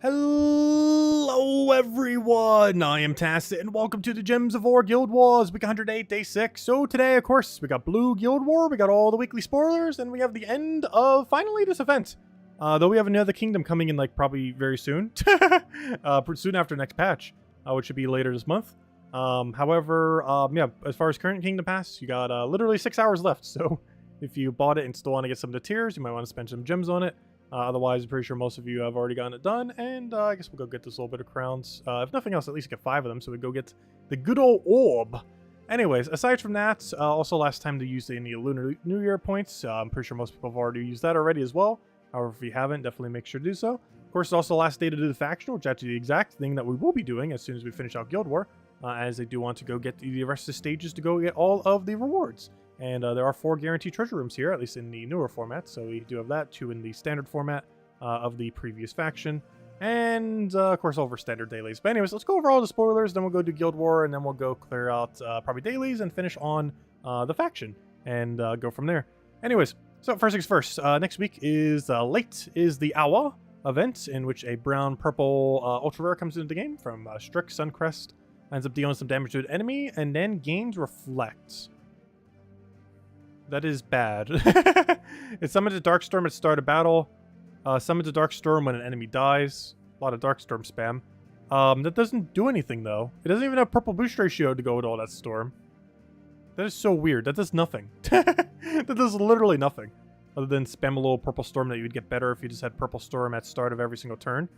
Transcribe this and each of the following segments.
Hello everyone, I am Tacit and welcome to the Gems of War Guild Wars week 108 day 6. So today of course we got Blue Guild War, we got all the weekly spoilers, and we have the end of finally this event. Though we have another kingdom coming in like probably very soon. Soon after next patch, which should be later this month. However, yeah, as far as current kingdom pass, you got literally 6 hours left. So if you bought it and still want to get some of the tiers, you might want to spend some gems on it. Otherwise, I'm pretty sure most of you have already gotten it done, and I guess we'll go get this little bit of crowns. If nothing else, at least get 5 of them, so we go get the good old orb. Anyways, aside from that, also last time to use any Lunar New Year points. I'm pretty sure most people have already used that already as well. However, if you haven't, definitely make sure to do so. Of course, it's also the last day to do the faction, which is actually the exact thing that we will be doing as soon as we finish out Guild War, as I do want to go get the rest of the stages to go get all of the rewards. And there are 4 guaranteed treasure rooms here, at least in the newer format. So we do have that, 2 in the standard format of the previous faction. And, of course, over standard dailies. But anyways, let's go over all the spoilers, then we'll go do Guild War, and then we'll go clear out probably dailies and finish on the faction. And go from there. Anyways, so first things first. Next week is Late is the Hour event, in which a brown-purple ultra rare comes into the game from Strix Suncrest. Ends up dealing some damage to an enemy, and then gains Reflect. That is bad. It summons a Darkstorm at the start of battle. Summons a Darkstorm when an enemy dies. A lot of Darkstorm spam. That doesn't do anything, though. It doesn't even have purple boost ratio to go with all that storm. That is so weird. That does nothing. That does literally nothing. Other than spam a little purple storm that you would get better if you just had purple storm at the start of every single turn.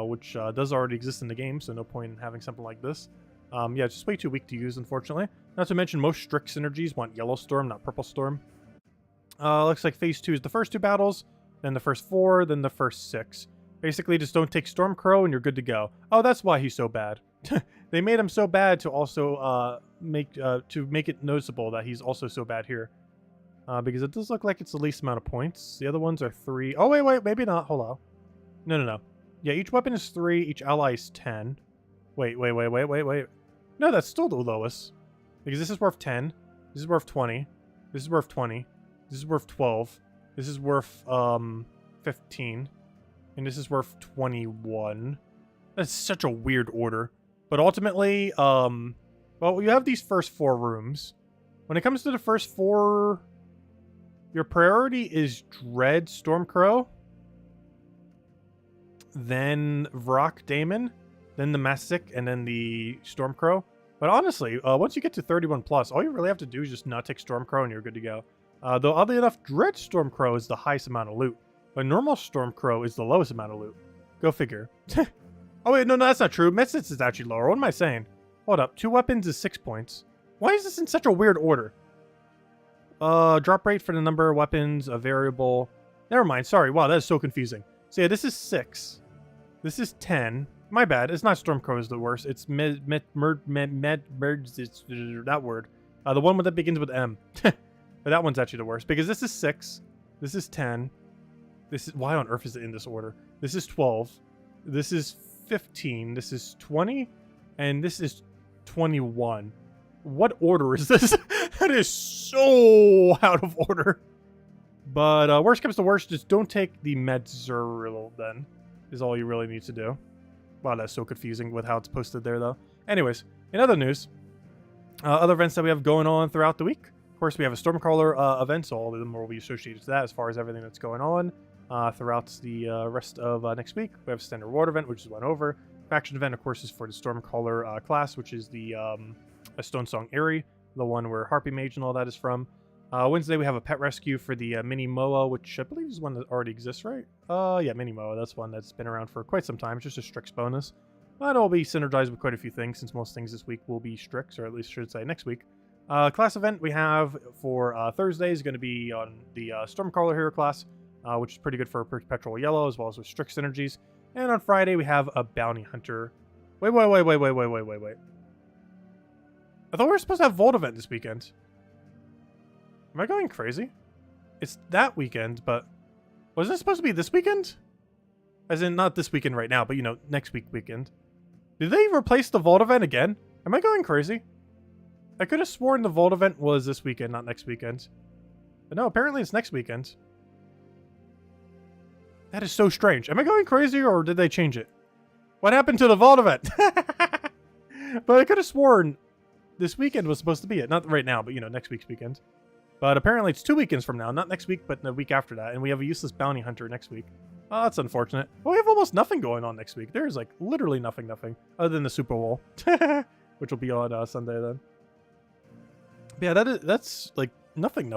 Which does already exist in the game, so no point in having something like this. Yeah, it's just way too weak to use, unfortunately. Not to mention, most Strix synergies want Yellow Storm, not Purple Storm. Looks like Phase 2 is the first 2 battles, then the first 4, then the first 6. Basically, just don't take Stormcrow and you're good to go. Oh, that's why he's so bad. They made him so bad to also make it noticeable that he's also so bad here. Because it does look like it's the least amount of points. The other ones are 3. Oh, wait, maybe not. Hold on. No. Yeah, each weapon is 3, each ally is 10. Wait. No, that's still the lowest. Because this is worth 10. This is worth 20. This is worth 20. This is worth 12. This is worth 15. And this is worth 21. That's such a weird order. But ultimately, well, you have these first 4 rooms. When it comes to the first 4, your priority is Dread Stormcrow, then Vrock Daemon, then the Mastic, and then the Stormcrow. But honestly, once you get to 31 plus, all you really have to do is just not take Stormcrow and you're good to go. Though oddly enough, Dread Stormcrow is the highest amount of loot, but normal Stormcrow is the lowest amount of loot. Go figure. Oh wait, no, that's not true. Message is actually lower. What am I saying? Hold up, 2 weapons is 6 points. Why is this in such a weird order? Drop rate for the number of weapons, a variable. Never mind, sorry. Wow, that is so confusing. So yeah, this is 6. This is 10. My bad. It's not Stormcrow is the worst. It's that word. The one that begins with M. But that one's actually the worst because this is 6. This is 10. This is, why on earth is it in this order? This is 12. This is 15. This is 20, and this is 21. What order is this? That is so out of order. But worst comes to worst, just don't take the Metzeril then. Is all you really need to do. Wow, that's so confusing with how it's posted there, though. Anyways, in other news, other events that we have going on throughout the week. Of course, we have a Stormcaller event, so all of them will be associated to that as far as everything that's going on throughout the rest of next week. We have a Standard Reward event, which is went over. Faction event, of course, is for the Stormcaller class, which is the a Stone Song Aerie, the one where Harpy Mage and all that is from. Wednesday, we have a pet rescue for the Mini Moa, which I believe is one that already exists, right? Yeah, Mini Moa. That's one that's been around for quite some time. It's just a Strix bonus. It'll be synergized with quite a few things, since most things this week will be Strix, or at least should say next week. Class event we have for Thursday is going to be on the Stormcaller Hero class, which is pretty good for Perpetual Yellow, as well as with Strix synergies. And on Friday, we have a Bounty Hunter. Wait. I thought we were supposed to have Vault event this weekend. Am I going crazy? It's that weekend, but was it supposed to be this weekend? As in, not this weekend right now, but, you know, next weekend. Did they replace the Vault event again? Am I going crazy? I could have sworn the Vault event was this weekend, not next weekend. But no, apparently it's next weekend. That is so strange. Am I going crazy or did they change it? What happened to the vault event? But I could have sworn this weekend was supposed to be it. Not right now, but you know, next week's weekend. But apparently it's 2 weekends from now. Not next week, but the week after that. And we have a useless bounty hunter next week. Oh, that's unfortunate. Well, we have almost nothing going on next week. There's like literally nothing. Other than the Super Bowl. Which will be on Sunday then. But yeah, that's like nothing.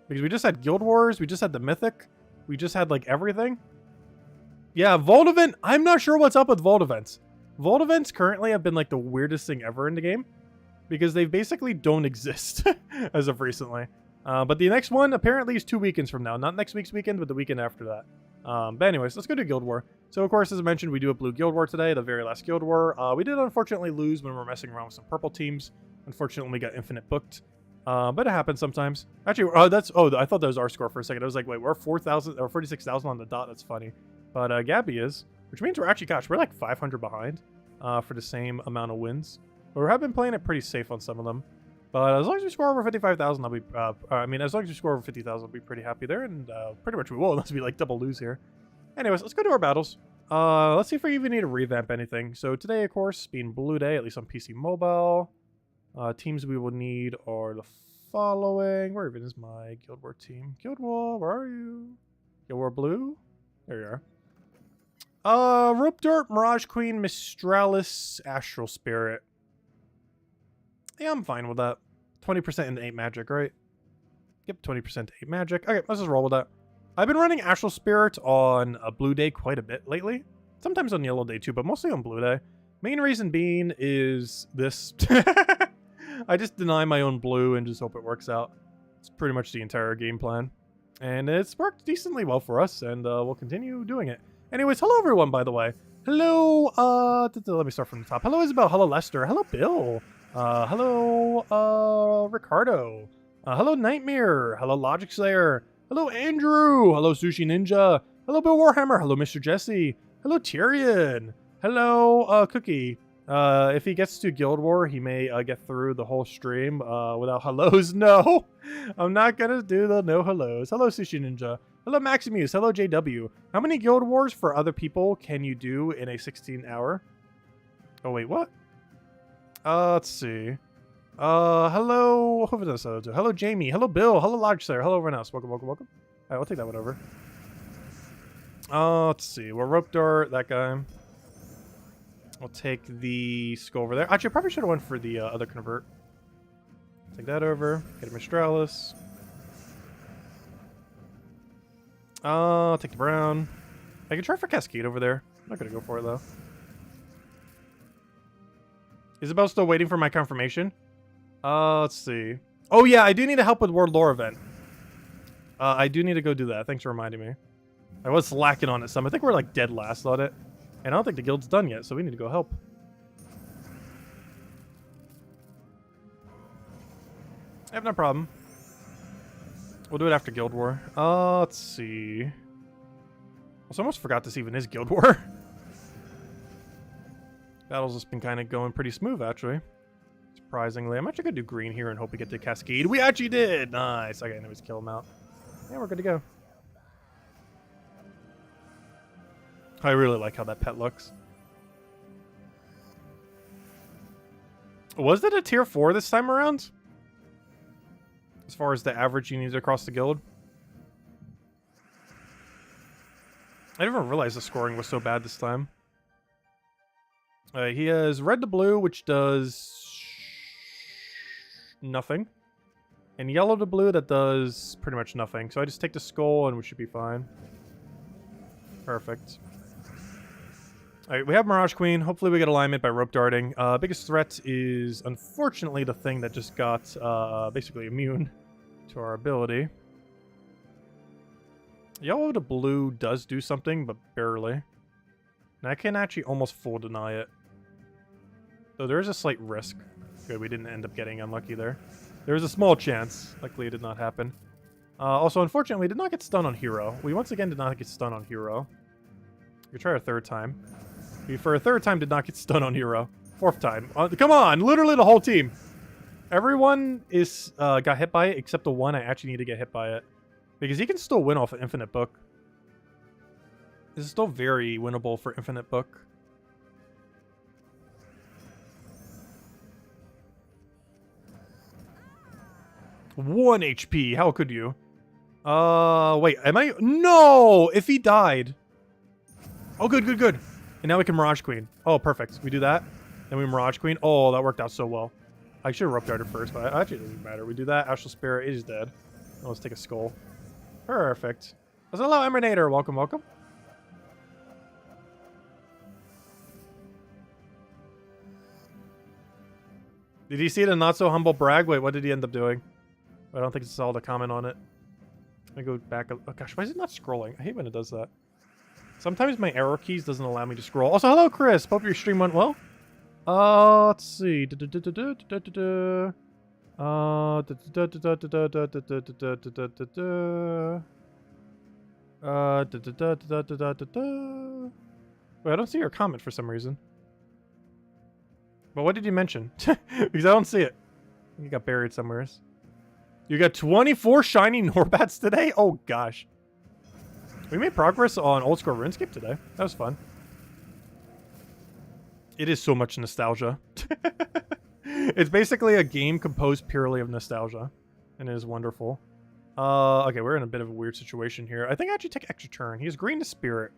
Because we just had Guild Wars. We just had the Mythic. We just had like everything. Yeah, Vault Event. I'm not sure what's up with Vault Events. Vault Events currently have been like the weirdest thing ever in the game. Because they basically don't exist as of recently. But the next one apparently is 2 weekends from now. Not next week's weekend, but the weekend after that. But anyways, let's go to Guild War. So of course, as I mentioned, we do a blue Guild War today, the very last Guild War. We did unfortunately lose when we were messing around with some purple teams. Unfortunately, we got infinite booked. But it happens sometimes. Actually, I thought that was our score for a second. I was like, wait, we're 4,000 or 46,000 on the dot. That's funny. But Gabby is, which means we're actually, gosh, we're like 500 behind for the same amount of wins. But we have been playing it pretty safe on some of them. But as long as we score over 55,000, I'll be, as long as we score over 50,000, I'll be pretty happy there. And pretty much we will, unless we like double lose here. Anyways, let's go to our battles. Let's see if we even need to revamp anything. So today, of course, being Blue Day, at least on PC Mobile. Teams we will need are the following. Where even is my Guild War team? Guild War, where are you? Guild War Blue? There you are. Rope Dart, Mirage Queen, Mistralis, Astral Spirit. Yeah, I'm fine with that. 20% into 8 magic, right? Yep, 20% to 8 magic. Okay, let's just roll with that. I've been running Astral Spirit on a Blue Day quite a bit lately. Sometimes on Yellow Day too, but mostly on Blue Day. Main reason being is this. I just deny my own blue and just hope it works out. It's pretty much the entire game plan. And it's worked decently well for us, and we'll continue doing it. Anyways, hello everyone, by the way. Hello, let me start from the top. Hello, Isabel. Hello, Lester. Hello, Bill. Hello, Ricardo. Hello, Nightmare. Hello, Logic Slayer. Hello, Andrew. Hello, Sushi Ninja. Hello, Bill Warhammer. Hello, Mr. Jesse. Hello, Tyrion. Hello, Cookie. If he gets to Guild War, he may get through the whole stream without hellos. No, I'm not gonna do the no hellos. Hello, Sushi Ninja. Hello, Maximus. Hello, JW. How many Guild Wars for other people can you do in a 16-hour? Oh, wait, what? Let's see. Hello. Hello, Jamie. Hello, Bill. Hello, Logic Slayer. Hello, everyone else. Welcome. Alright, we'll take that one over. Let's see. We'll Rope Dart, that guy. We'll take the skull over there. Actually, I probably should have went for the other convert. Take that over. Get a Mistralis. Take the brown. I can try for Cascade over there. I'm not gonna go for it though. Isabel's still waiting for my confirmation. Let's see. Oh yeah, I do need to help with World Lore event. I do need to go do that. Thanks for reminding me. I was slacking on it some. I think we're like dead last on it. And I don't think the guild's done yet, so we need to go help. I have no problem. We'll do it after Guild War. Let's see. I almost forgot this even is Guild War. Battle's just been kind of going pretty smooth, actually. Surprisingly. I'm actually going to do green here and hope we get to Cascade. We actually did! Nice. Okay, anyways, kill him out. Yeah, we're good to go. I really like how that pet looks. Was it a tier 4 this time around? As far as the average you need across the guild? I didn't even realize the scoring was so bad this time. He has red to blue, which does nothing. And yellow to blue, that does pretty much nothing. So I just take the skull and we should be fine. Perfect. Alright, we have Mirage Queen. Hopefully we get alignment by rope darting. Biggest threat is, unfortunately, the thing that just got basically immune to our ability. Yellow to blue does do something, but barely. And I can actually almost full deny it. Though there is a slight risk. Good, we didn't end up getting unlucky there. There was a small chance. Luckily, it did not happen. Also, unfortunately, we did not get stunned on Hero. We once again did not get stunned on Hero. We try a third time. We, for a third time, did not get stunned on Hero. Fourth time. Come on! Literally the whole team! Everyone is got hit by it, except the one I actually need to get hit by it. Because he can still win off an infinite book. This is still very winnable for Infinite Book. One HP. How could you? Wait, am I? No! If he died. Oh, good, good, good. And now we can Mirage Queen. Oh, perfect. We do that. Then we Mirage Queen. Oh, that worked out so well. I should have Rope Darted first, but actually it doesn't matter. We do that. Astral Spirit is dead. Oh, let's take a Skull. Perfect. Hello, Emanator. Welcome, welcome. Did you see the not so humble brag? Wait, what did he end up doing? I don't think it's all the comment on it. Let me go back. Oh gosh, why is it not scrolling? I hate when it does that. Sometimes my arrow keys doesn't allow me to scroll. Also, hello, Chris. Hope your stream went well. Let's see. Wait, I don't see your comment for some reason. But what did you mention? Because I don't see it. You got buried somewhere. You got 24 shiny Norbats today? Oh gosh. We made progress on Old School RuneScape today. That was fun. It is so much nostalgia. It's basically a game composed purely of nostalgia. And it is wonderful. Okay, we're in a bit of a weird situation here. I think I actually take extra turn. He has Green to Spirit.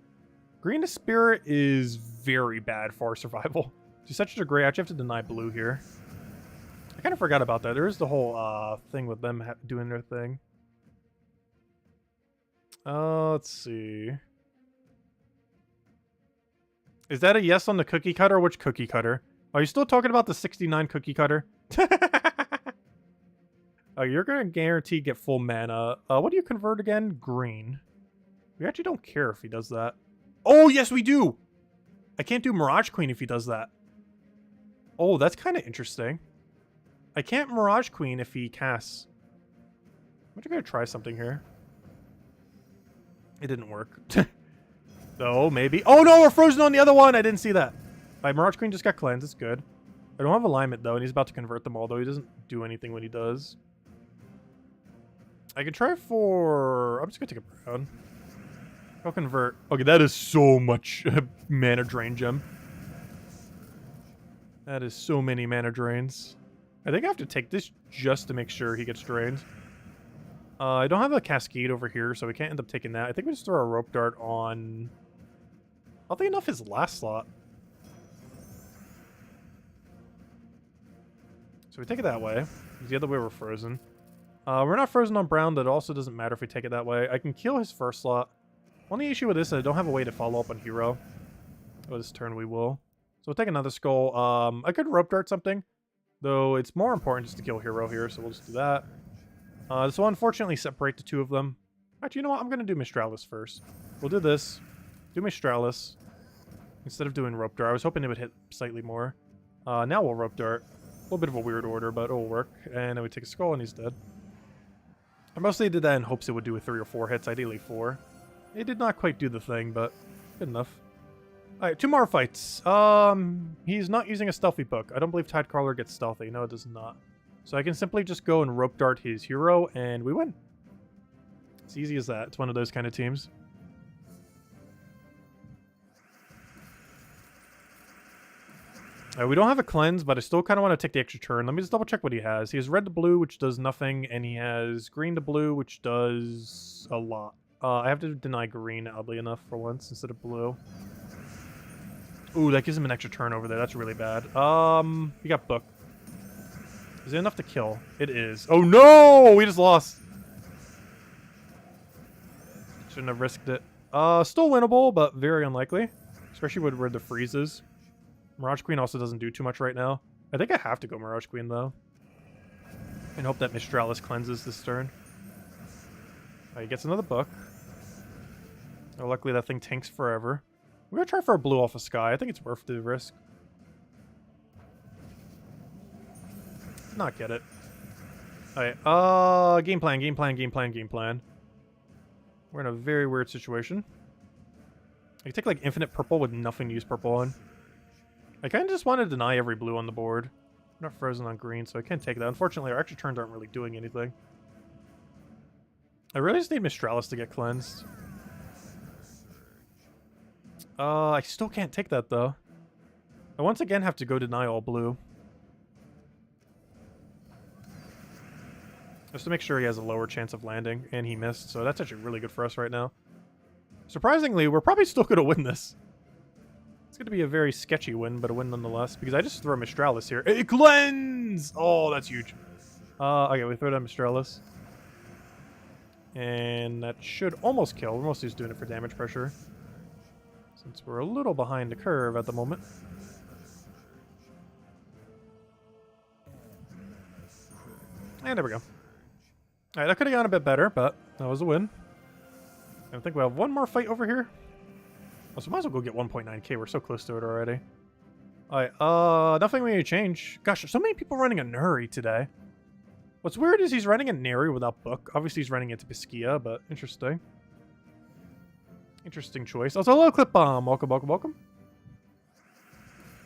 Green to Spirit is very bad for our survival. To such a degree, I actually have to deny blue here. I kind of forgot about that. There is the whole thing with them doing their thing. Let's see. Is that a yes on the cookie cutter? Which cookie cutter? Are you still talking about the 69 cookie cutter? Oh, you're going to guarantee get full mana. What do you convert again? Green. We actually don't care if he does that. Oh, yes, we do! I can't do Mirage Queen if he does that. Oh, that's kind of interesting. I can't Mirage Queen if he casts. I'm just going to try something here. It didn't work. No, maybe. Oh, no, we're frozen on the other one. I didn't see that. My Mirage Queen just got cleansed. It's good. I don't have alignment, though, and he's about to convert them all, though he doesn't do anything when he does. I can try for... I'm just going to take a brown. I'll convert. Okay, that is so much mana drain gem. That is so many mana drains. I think I have to take this just to make sure he gets drained. I don't have a Cascade over here, so we can't end up taking that. I think we just throw a Rope Dart on... Oddly enough, his last slot. So we take it that way. The other way we're frozen. We're not frozen on brown, but it also doesn't matter if we take it that way. I can kill his first slot. Only issue with this is I don't have a way to follow up on hero. Oh, this turn we will. So we'll take another skull. I could Rope Dart something, though it's more important just to kill hero here, so we'll just do that. This will unfortunately separate the two of them. Actually, you know what? I'm going to do Mistralis first. We'll do this. Do Mistralis. Instead of doing Rope Dart. I was hoping it would hit slightly more. Now we'll Rope Dart. A little bit of a weird order, but it'll work. And then we take a skull and he's dead. I mostly did that in hopes it would do a 3 or 4 hits, ideally 4. It did not quite do the thing, but good enough. Alright, 2 more fights. He's not using a stealthy book. I don't believe Tidecrawler gets stealthy. No, it does not. So I can simply just go and Rope Dart his hero, and we win. It's easy as that. It's one of those kind of teams. We don't have a cleanse, but I still kind of want to take the extra turn. Let me just double check what he has. He has red to blue, which does nothing, and he has green to blue, which does a lot. I have to deny green, oddly enough, for once, instead of blue. Ooh, that gives him an extra turn over there. That's really bad. He got book. Is it enough to kill? It is. Oh no! We just lost. Shouldn't have risked it. Still winnable, but very unlikely. Especially with where the freeze is. Mirage Queen also doesn't do too much right now. I think I have to go Mirage Queen, though. And hope that Mistralis cleanses this turn. He gets another book. Oh, luckily that thing tanks forever. We're going to try for a blue off of Sky. I think it's worth the risk. Not get it. Alright, game plan, game plan, game plan, game plan. We're in a very weird situation. I can take like infinite purple with nothing to use purple on. I kind of just want to deny every blue on the board. I'm not frozen on green, so I can't take that. Unfortunately, our extra turns aren't really doing anything. I really just need Mistralis to get cleansed. I still can't take that, though. I once again have to go deny all blue. Just to make sure he has a lower chance of landing, and he missed, so that's actually really good for us right now. Surprisingly, we're probably still going to win this. It's going to be a very sketchy win, but a win nonetheless, because I just throw Mistralis here. It cleanse! Oh, that's huge. Okay, we throw down Mistralis. And that should almost kill. We're mostly just doing it for damage pressure, since we're a little behind the curve at the moment. And there we go. Alright, that could have gone a bit better, but that was a win. I think we have one more fight over here. Oh, so might as well go get 1.9k. We're so close to it already. Alright, nothing we need to change. Gosh, there's so many people running a Nuri today. What's weird is he's running a Nuri without Book. Obviously, he's running into Piskia, but interesting. Interesting choice. Also, hello, TJTimebomb. Welcome, welcome, welcome.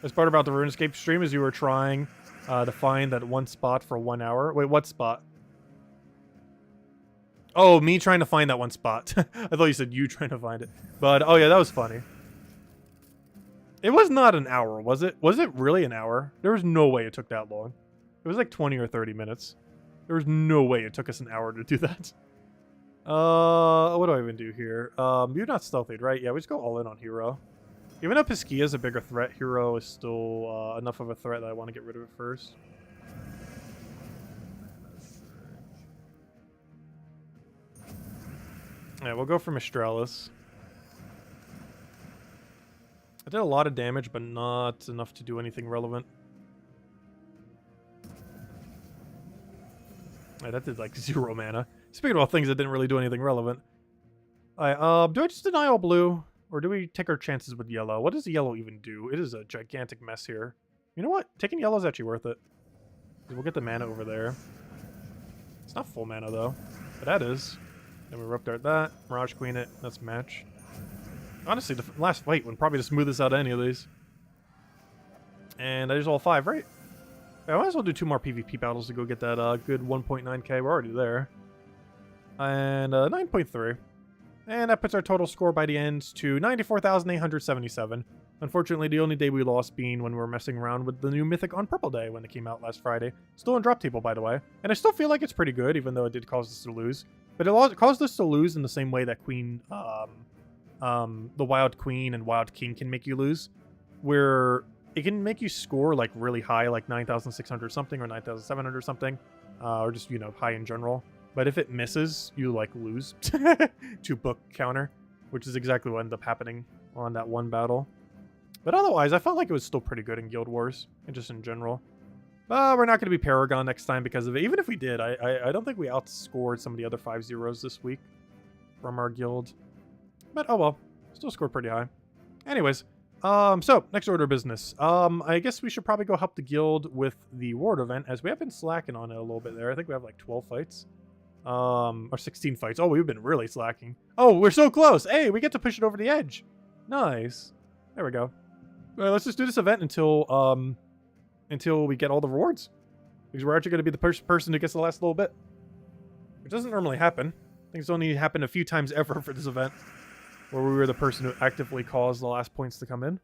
This part about the RuneScape stream is you were trying to find that one spot for 1 hour. Wait, what spot? Oh, me trying to find that one spot. I thought you said you trying to find it. But, oh yeah, that was funny. It was not an hour, was it? Was it really an hour? There was no way it took that long. It was like 20 or 30 minutes. There was no way it took us an hour to do that. What do I even do here? You're not stealthied, right? Yeah, we just go all in on Hero. Even though Piskia is a bigger threat, Hero is still enough of a threat that I want to get rid of it first. Yeah, we'll go for Mistralis. I did a lot of damage, but not enough to do anything relevant. Yeah, that did like 0 mana. Speaking about things that didn't really do anything relevant. Alright, do I just deny all blue? Or do we take our chances with yellow? What does the yellow even do? It is a gigantic mess here. You know what? Taking yellow is actually worth it. We'll get the mana over there. It's not full mana though, but that is. Then we Rope Dart that, Mirage Queen it, that's match. Honestly, the last fight would probably the smoothest out of any of these. And I just all 5, right? I might as well do 2 more PvP battles to go get that good 1.9k. We're already there. And 9.3. And that puts our total score by the end to 94,877. Unfortunately, the only day we lost being when we were messing around with the new Mythic on Purple Day when it came out last Friday. Still in drop table, by the way. And I still feel like it's pretty good, even though it did cause us to lose. But it caused us to lose in the same way that Queen, the Wild Queen and Wild King can make you lose. Where it can make you score like really high, like 9,600 something or 9,700 something. Or just, you know, high in general. But if it misses, you like lose to Book counter. Which is exactly what ended up happening on that one battle. But otherwise, I felt like it was still pretty good in Guild Wars. And just in general. We're not going to be Paragon next time because of it. Even if we did, I don't think we outscored some of the other 5-0s this week from our guild. But oh well, still scored pretty high. Anyways, so next order of business. I guess we should probably go help the guild with the Ward event as we have been slacking on it a little bit there. I think we have like 12 fights. Or 16 fights. Oh, we've been really slacking. Oh, we're so close. Hey, we get to push it over the edge. Nice. There we go. All right, let's just do this event until we get all the rewards. Because we're actually going to be the first person who gets the last little bit. Which doesn't normally happen. I think it's only happened a few times ever for this event. Where we were the person who actively caused the last points to come in.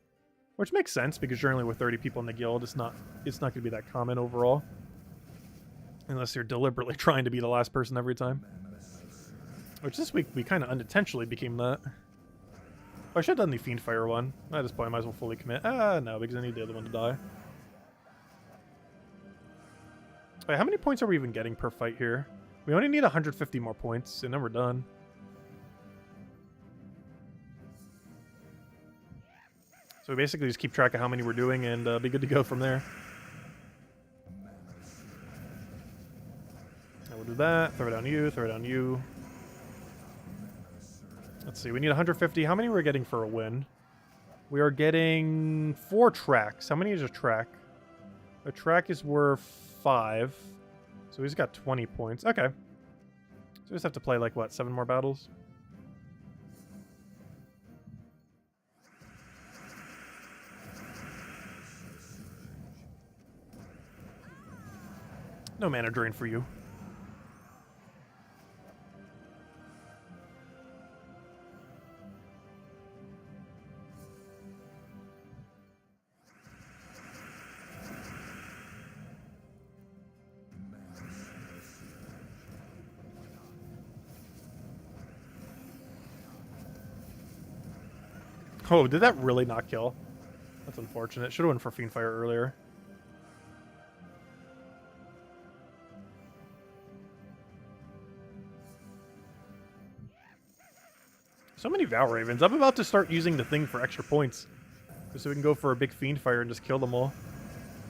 Which makes sense, because generally with 30 people in the guild, it's not going to be that common overall. Unless you're deliberately trying to be the last person every time. Which this week, we kind of unintentionally became that. Oh, I should have done the Fiendfire one. At this point, I might as well fully commit. No, because I need the other one to die. Wait, how many points are we even getting per fight here? We only need 150 more points, and then we're done. So we basically just keep track of how many we're doing and be good to go from there. And we'll do that. Throw it down you, throw it down you. Let's see, we need 150. How many are we getting for a win? We are getting 4 tracks. How many is a track? A track is worth 5. So he's got 20 points. Okay. So we just have to play like, what, 7 more battles? No mana drain for you. Oh, did that really not kill? That's unfortunate. Should have went for Fiendfire earlier. So many Val Ravens. I'm about to start using the thing for extra points. Just so we can go for a big Fiendfire and just kill them all.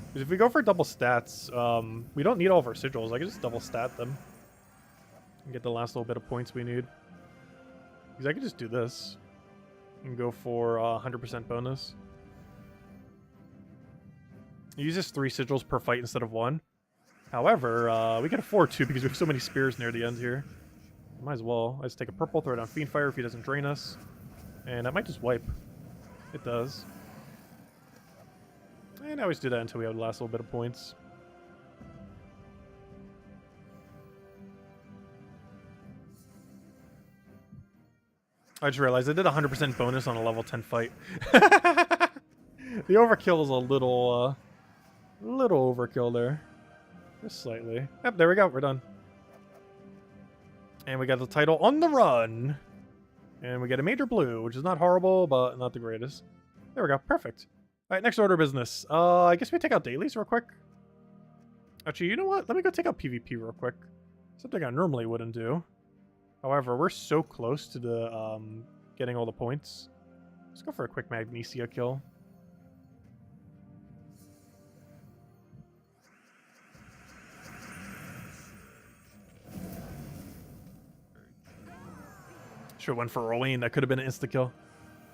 Because if we go for double stats, we don't need all of our sigils. I can just double stat them. And get the last little bit of points we need. Because I can just do this. And go for 100% bonus. It uses 3 sigils per fight instead of 1. However, we can afford 2 because we have so many spears near the end here. Might as well. I just take a purple, throw it on Fiendfire if he doesn't drain us. And that might just wipe. It does. And I always do that until we have the last little bit of points. I just realized I did 100% bonus on a level 10 fight. The overkill is a little overkill there. Just slightly. Yep, there we go. We're done. And we got the title On the Run. And we get a major blue, which is not horrible, but not the greatest. There we go. Perfect. All right, next order of business. I guess we take out dailies real quick. Actually, you know what? Let me go take out PvP real quick. Something I normally wouldn't do. However, we're so close to the getting all the points. Let's go for a quick Magnesia kill. Should have went for Rolene. That could have been an insta-kill.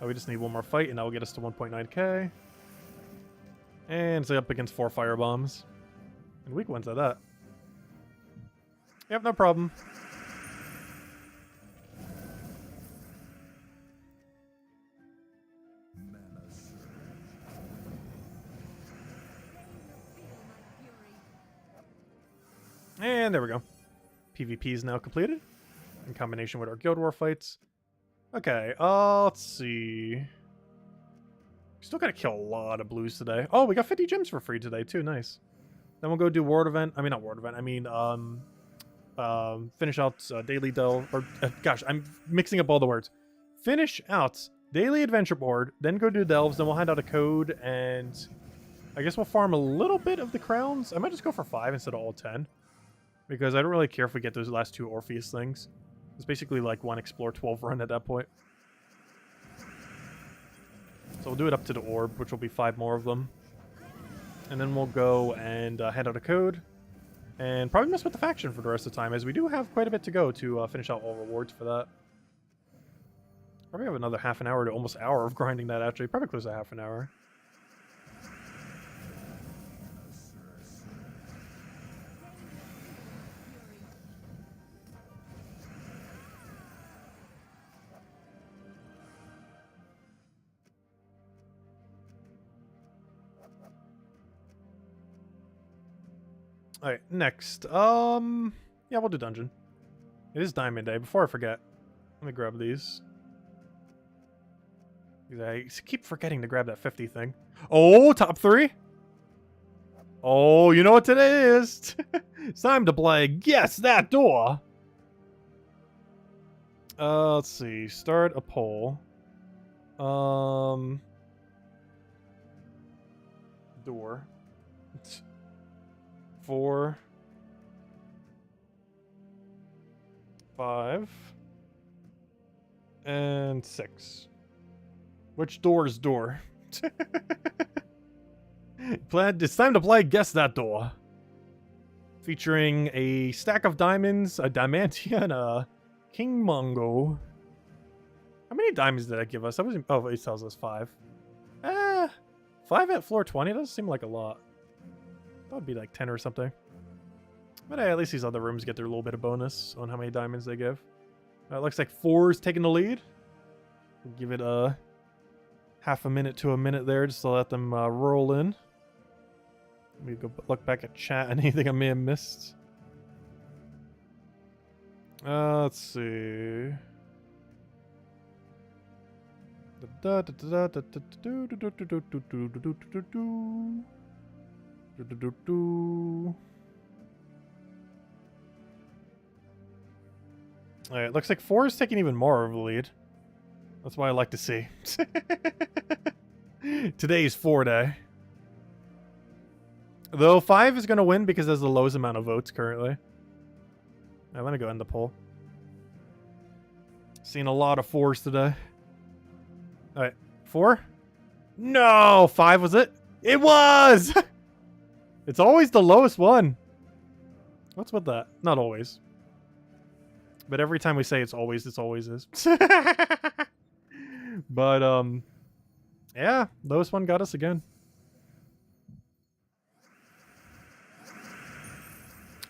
Oh, we just need one more fight, and that will get us to 1.9k. And it's up against 4 firebombs. And weak ones at that. Yep, no problem. And there we go. PvP is now completed. In combination with our Guild War fights. Okay, let's see. We still gotta kill a lot of blues today. Oh, we got 50 gems for free today too, nice. Then we'll go do World Event. I mean, not World Event, I mean, finish out Daily Delve, or, gosh, I'm mixing up all the words. Finish out Daily Adventure Board, then go do Delves, then we'll hand out a code, and I guess we'll farm a little bit of the crowns. I might just go for 5 instead of all 10. Because I don't really care if we get those last 2 Orpheus things. It's basically like one Explore 12 run at that point. So we'll do it up to the orb, which will be 5 more of them. And then we'll go and hand out a code. And probably mess with the faction for the rest of the time, as we do have quite a bit to go to finish out all rewards for that. Probably have another half an hour to almost hour of grinding that, actually. Probably close to half an hour. Alright, next. Yeah, we'll do dungeon. It is Diamond Day. Before I forget, let me grab these. I keep forgetting to grab that 50 thing. Oh, top 3? Oh, you know what today is? It's time to play Guess That Door. Let's see. Start a poll. Door. 4, 5, and 6. Which door is door? It's time to play Guess That Door. Featuring a stack of diamonds, a Diamantia, and a King Mongo. How many diamonds did that give us? Oh, it tells us 5. 5 at floor 20 doesn't seem like a lot. That would be like 10 or something. But hey, at least these other rooms get their little bit of bonus on how many diamonds they give. It looks like 4 is taking the lead. We'll give it a half a minute to a minute there just to let them roll in. Let me go look back at chat and anything I may have missed. Let's see. Alright, looks like 4 is taking even more of the lead. That's what I like to see. Today's 4-day. Though 5 is going to win because there's the lowest amount of votes currently. Alright, let me go end the poll. Seen a lot of 4s today. Alright, 4? No! 5 was it? It was! It's always the lowest one. What's with that? Not always. But every time we say it's always is. But, yeah, lowest one got us again.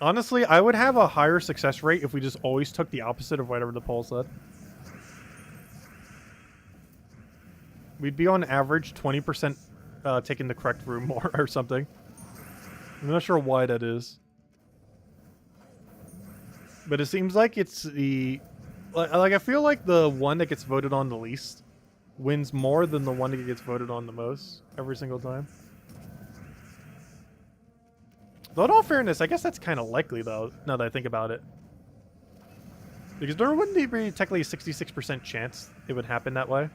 Honestly, I would have a higher success rate if we just always took the opposite of whatever the poll said. We'd be on average 20% taking the correct room more or something. I'm not sure why that is. But it seems like it's the... Like, I feel like the one that gets voted on the least wins more than the one that gets voted on the most every single time. Though in all fairness, I guess that's kind of likely, though, now that I think about it. Because there wouldn't be technically a 66% chance it would happen that way.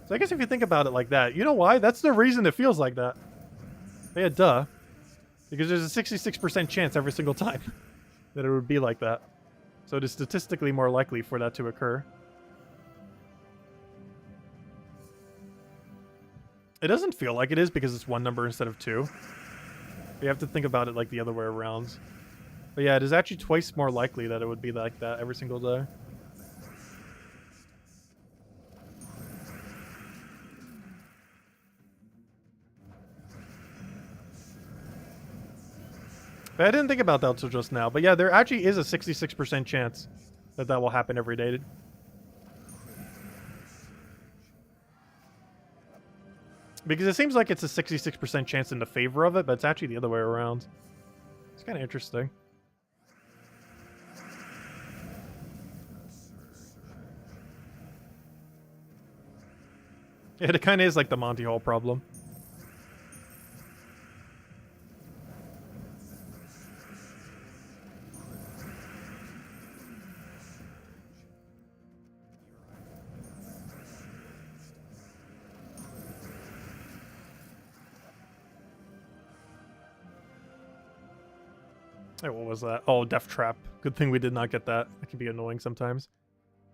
So I guess if you think about it like that, you know why? That's the reason it feels like that. Yeah, duh. Because there's a 66% chance every single time that it would be like that. So it is statistically more likely for that to occur. It doesn't feel like it is because it's one number instead of two. You have to think about it like the other way around. But yeah, it is actually twice more likely that it would be like that every single day. But I didn't think about that until just now. But yeah, there actually is a 66% chance that that will happen every day. Because it seems like it's a 66% chance in the favor of it, but it's actually the other way around. It's kind of interesting. Yeah, it kind of is like the Monty Hall problem. Hey, what was that? Oh, Death Trap. Good thing we did not get that. That can be annoying sometimes.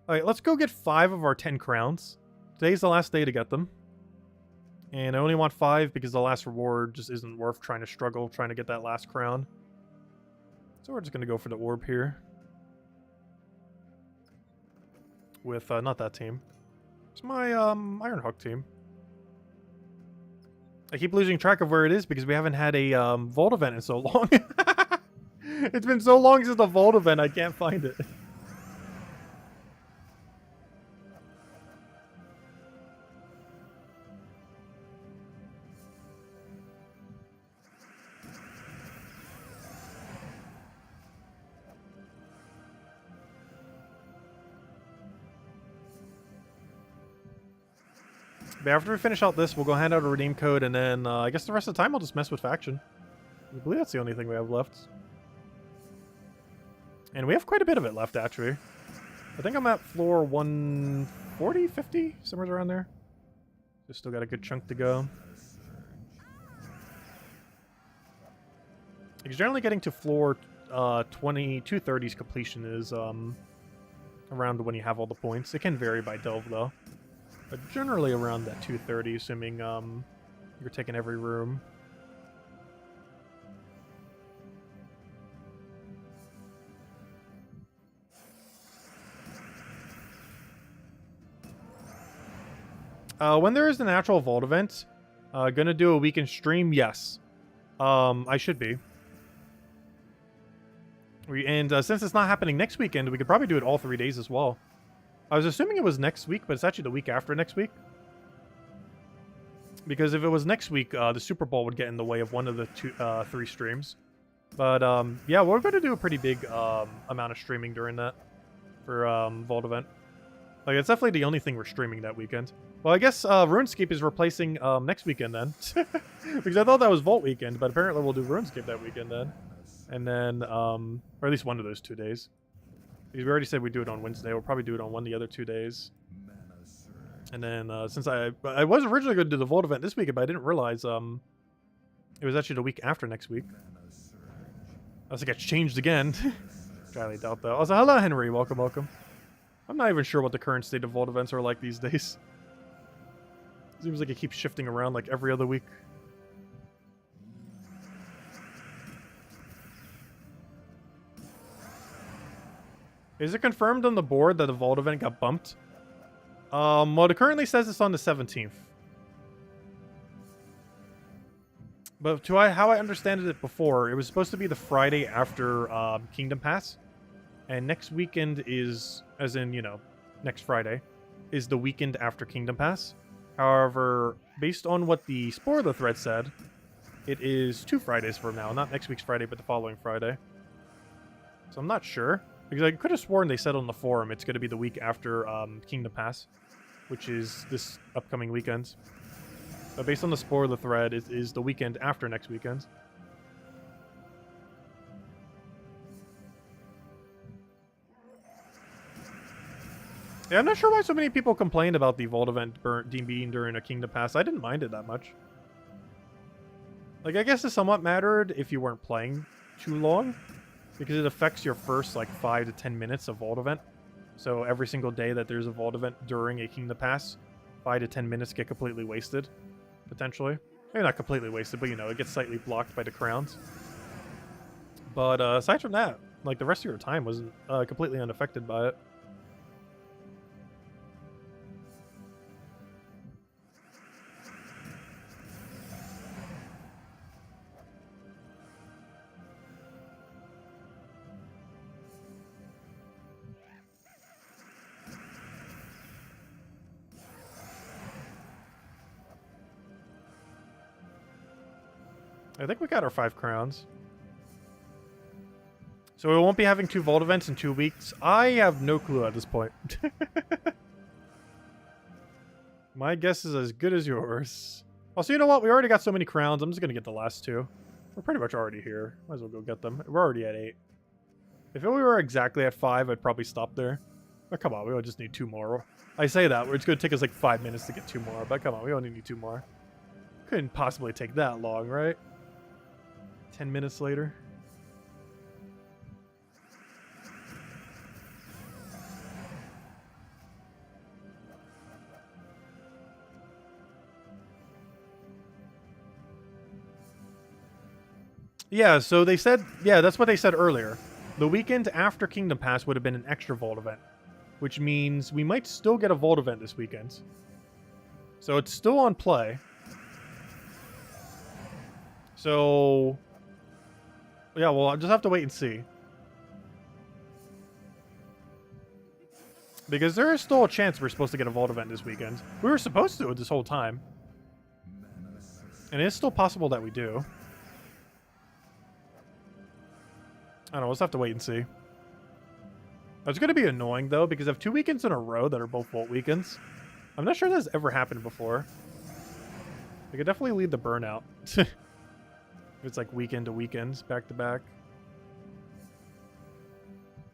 Alright, let's go get 5 of our 10 crowns. Today's the last day to get them. And I only want 5 because the last reward just isn't worth trying to struggle, trying to get that last crown. So we're just going to go for the orb here. With, not that team. It's my, Ironhawk team. I keep losing track of where it is because we haven't had a, Vault event in so long. It's been so long since the Vault event, I can't find it. But after we finish out this, we'll go hand out a redeem code, and then I guess the rest of the time I'll just mess with faction. I believe that's the only thing we have left. And we have quite a bit of it left, actually. I think I'm at floor 140, 50, somewhere around there. Just still got a good chunk to go. Because generally getting to floor 230's completion is around when you have all the points. It can vary by delve, though. But generally around that 230, assuming you're taking every room. When there is an actual Vault event, gonna do a weekend stream, yes. I should be. And since it's not happening next weekend, we could probably do it all 3 days as well. I was assuming it was next week, but it's actually the week after next week. Because if it was next week, the Super Bowl would get in the way of one of the 3 streams. But, yeah, we're going to do a pretty big amount of streaming during that for Vault event. Like, it's definitely the only thing we're streaming that weekend. Well, I guess RuneScape is replacing next weekend then. Because I thought that was Vault weekend, but apparently we'll do RuneScape that weekend then. And then, or at least one of those 2 days. Because we already said we'd do it on Wednesday. We'll probably do it on one of the other 2 days. And then since I was originally going to do the Vault event this week, but I didn't realize it was actually the week after next week. I was like, it's changed again. Highly doubt though. Also, hello Henry, welcome, welcome. I'm not even sure what the current state of Vault events are like these days. Seems like it keeps shifting around like every other week. Is it confirmed on the board that the Vault event got bumped? Well, it currently says it's on the 17th. But to how I understand it before, it was supposed to be the Friday after Kingdom Pass. And next weekend is, as in, you know, next Friday, is the weekend after Kingdom Pass. However, based on what the spoiler thread said, it is 2 Fridays from now. Not next week's Friday, but the following Friday. So I'm not sure. Because I could have sworn they said on the forum it's going to be the week after Kingdom Pass, which is this upcoming weekend. But based on the spoiler thread, it is the weekend after next weekend. Yeah, I'm not sure why so many people complained about the Vault event being during a Kingdom Pass. I didn't mind it that much. Like, I guess it somewhat mattered if you weren't playing too long, because it affects your first, like, 5 to 10 minutes of Vault event. So every single day that there's a Vault event during a Kingdom Pass, 5 to 10 minutes get completely wasted, potentially. Maybe not completely wasted, but, you know, it gets slightly blocked by the crowns. But aside from that, like, the rest of your time wasn't completely unaffected by it. I think we got our 5 crowns. So we won't be having 2 Vault events in 2 weeks. I have no clue at this point. My guess is as good as yours. Also, you know what? We already got so many crowns. I'm just going to get the last 2. We're pretty much already here. Might as well go get them. We're already at 8. If we were exactly at 5, I'd probably stop there. But come on, we just need 2 more. I say that, it's going to take us like 5 minutes to get 2 more. But come on, we only need 2 more. Couldn't possibly take that long, right? 10 minutes later. Yeah, so they said, yeah, that's what they said earlier. The weekend after Kingdom Pass would have been an extra Vault event, which means we might still get a Vault event this weekend. So it's still on play. So yeah, well, I'll just have to wait and see. Because there is still a chance we're supposed to get a Vault event this weekend. We were supposed to this whole time. And it's still possible that we do. I don't know, we'll just have to wait and see. It's going to be annoying, though, because I have 2 weekends in a row that are both Vault weekends. I'm not sure that's ever happened before. It could definitely lead to burnout. It's like weekend to weekends, back to back.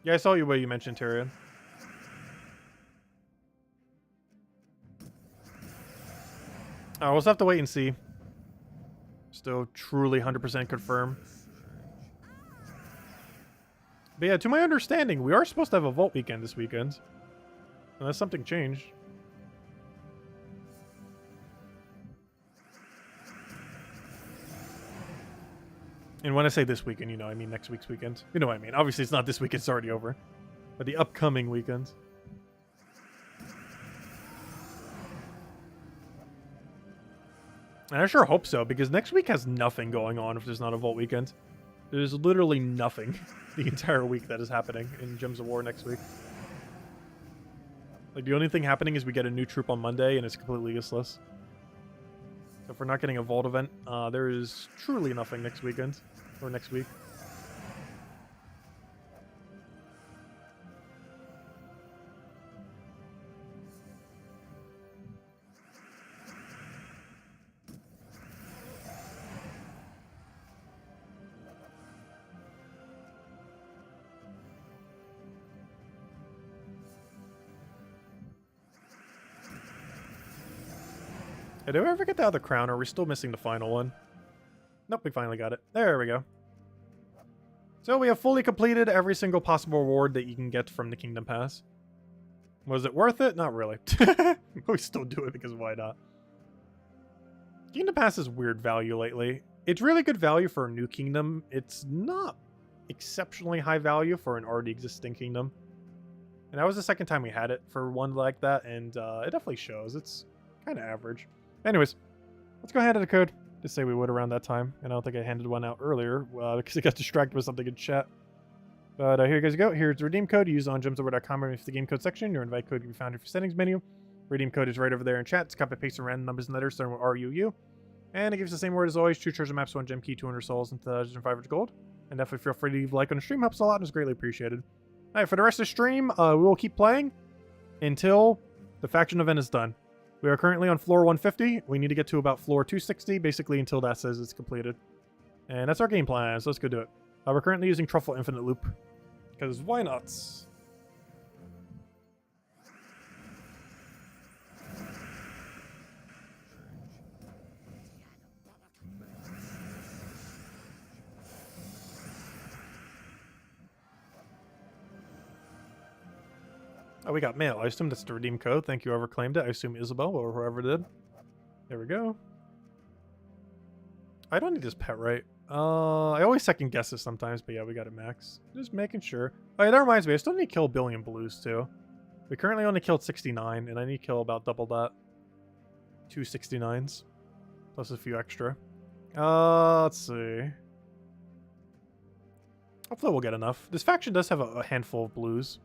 Yeah, I saw you what you mentioned, Tyrion. We'll just have to wait and see. Still truly 100% confirm. But yeah, to my understanding, we are supposed to have a Vault weekend this weekend. Unless something changed. And when I say this weekend, you know, I mean next week's weekend. You know what I mean. Obviously, it's not this weekend, it's already over. But the upcoming weekend. And I sure hope so, because next week has nothing going on if there's not a Vault weekend. There's literally nothing the entire week that is happening in Gems of War next week. Like, the only thing happening is we get a new troop on Monday, and it's completely useless. So if we're not getting a Vault event, there is truly nothing next weekend. Or next week. Hey, did we ever get the other crown, or are we still missing the final one? Nope, we finally got it. There we go. So we have fully completed every single possible reward that you can get from the Kingdom Pass. Was it worth it? Not really. We still do it because why not? Kingdom Pass is weird value lately. It's really good value for a new kingdom. It's not exceptionally high value for an already existing kingdom. And that was the second time we had it for one like that, and it definitely shows. It's kind of average. Anyways, let's go ahead to the code. Just say we would around that time, and I don't think I handed one out earlier because I got distracted with something in chat. But here you guys go. Here's the redeem code. Use on gemsover.com or the game code section. Your invite code can be found in your settings menu. Redeem code is right over there in chat. It's copy paste some random numbers and letters starting with RUU. And it gives the same word as always: 2 treasure maps, 1 gem key, 200 souls, and 500 gold. And definitely feel free to leave a like on the stream. Helps a lot and is greatly appreciated. Alright, for the rest of the stream, we will keep playing until the faction event is done. We are currently on floor 150. We need to get to about floor 260, basically until that says it's completed. And that's our game plan, so let's go do it. We're currently using Truffle Infinite Loop, because why not? Oh, we got mail. I assume that's the redeem code. Thank you, whoever claimed it. I assume Isabel or whoever did. There we go. I don't need this pet, right? I always second guess this sometimes, but yeah, we got it max. Just making sure. Oh, yeah, that reminds me. I still need to kill 1 billion blues, too. We currently only killed 69, and I need to kill about double that. 2 69s. Plus a few extra. Let's see. Hopefully we'll get enough. This faction does have a handful of blues.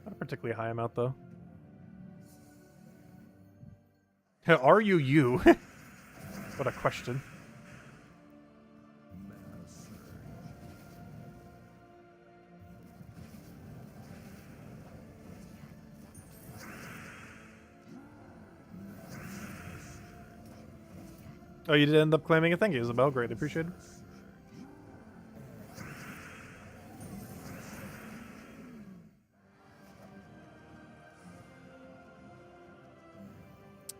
Not a particularly high amount, though. Are you? What a question. Oh, you did end up claiming it. Thank you, Isabel. Greatly appreciated.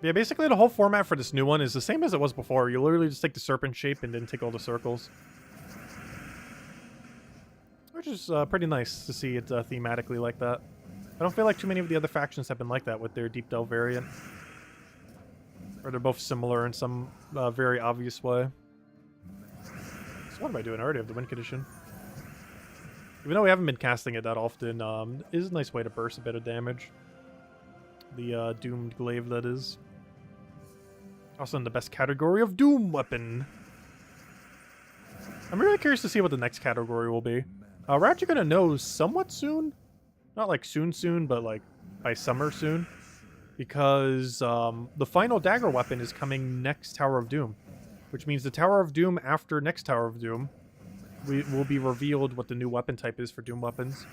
Yeah, basically the whole format for this new one is the same as it was before. You literally just take the serpent shape and then take all the circles. Which is pretty nice to see it thematically like that. I don't feel like too many of the other factions have been like that with their Deep Delve variant. Or they're both similar in some very obvious way. So what am I doing? I already have the win condition. Even though we haven't been casting it that often, it is a nice way to burst a bit of damage. The Doomed Glaive, that is. Also in the best category of Doom Weapon. I'm really curious to see what the next category will be. We're actually going to know somewhat soon. Not like soon, but like by summer soon. Because the final dagger weapon is coming next Tower of Doom. Which means the Tower of Doom after next Tower of Doom will be revealed what the new weapon type is for Doom weapons.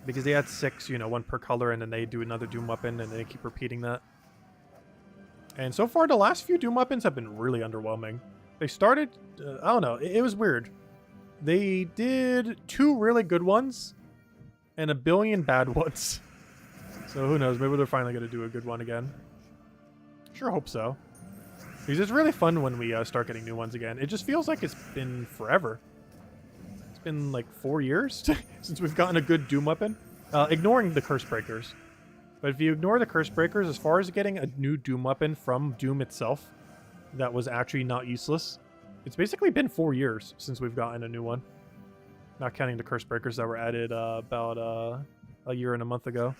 Because they had 6, you know, 1 per color, and then they do another Doom weapon, and they keep repeating that. And so far, the last few Doom weapons have been really underwhelming. They started, I don't know, it was weird. They did 2 really good ones, and 1 billion bad ones. So who knows, maybe they're finally going to do a good one again. Sure hope so. Because it's really fun when we start getting new ones again. It just feels like it's been forever. It's been like 4 years since we've gotten a good Doom weapon. Ignoring the Curse Breakers. But if you ignore the Curse Breakers, as far as getting a new Doom weapon from Doom itself that was actually not useless, it's basically been 4 years since we've gotten a new one. Not counting the Curse Breakers that were added about a year and a month ago.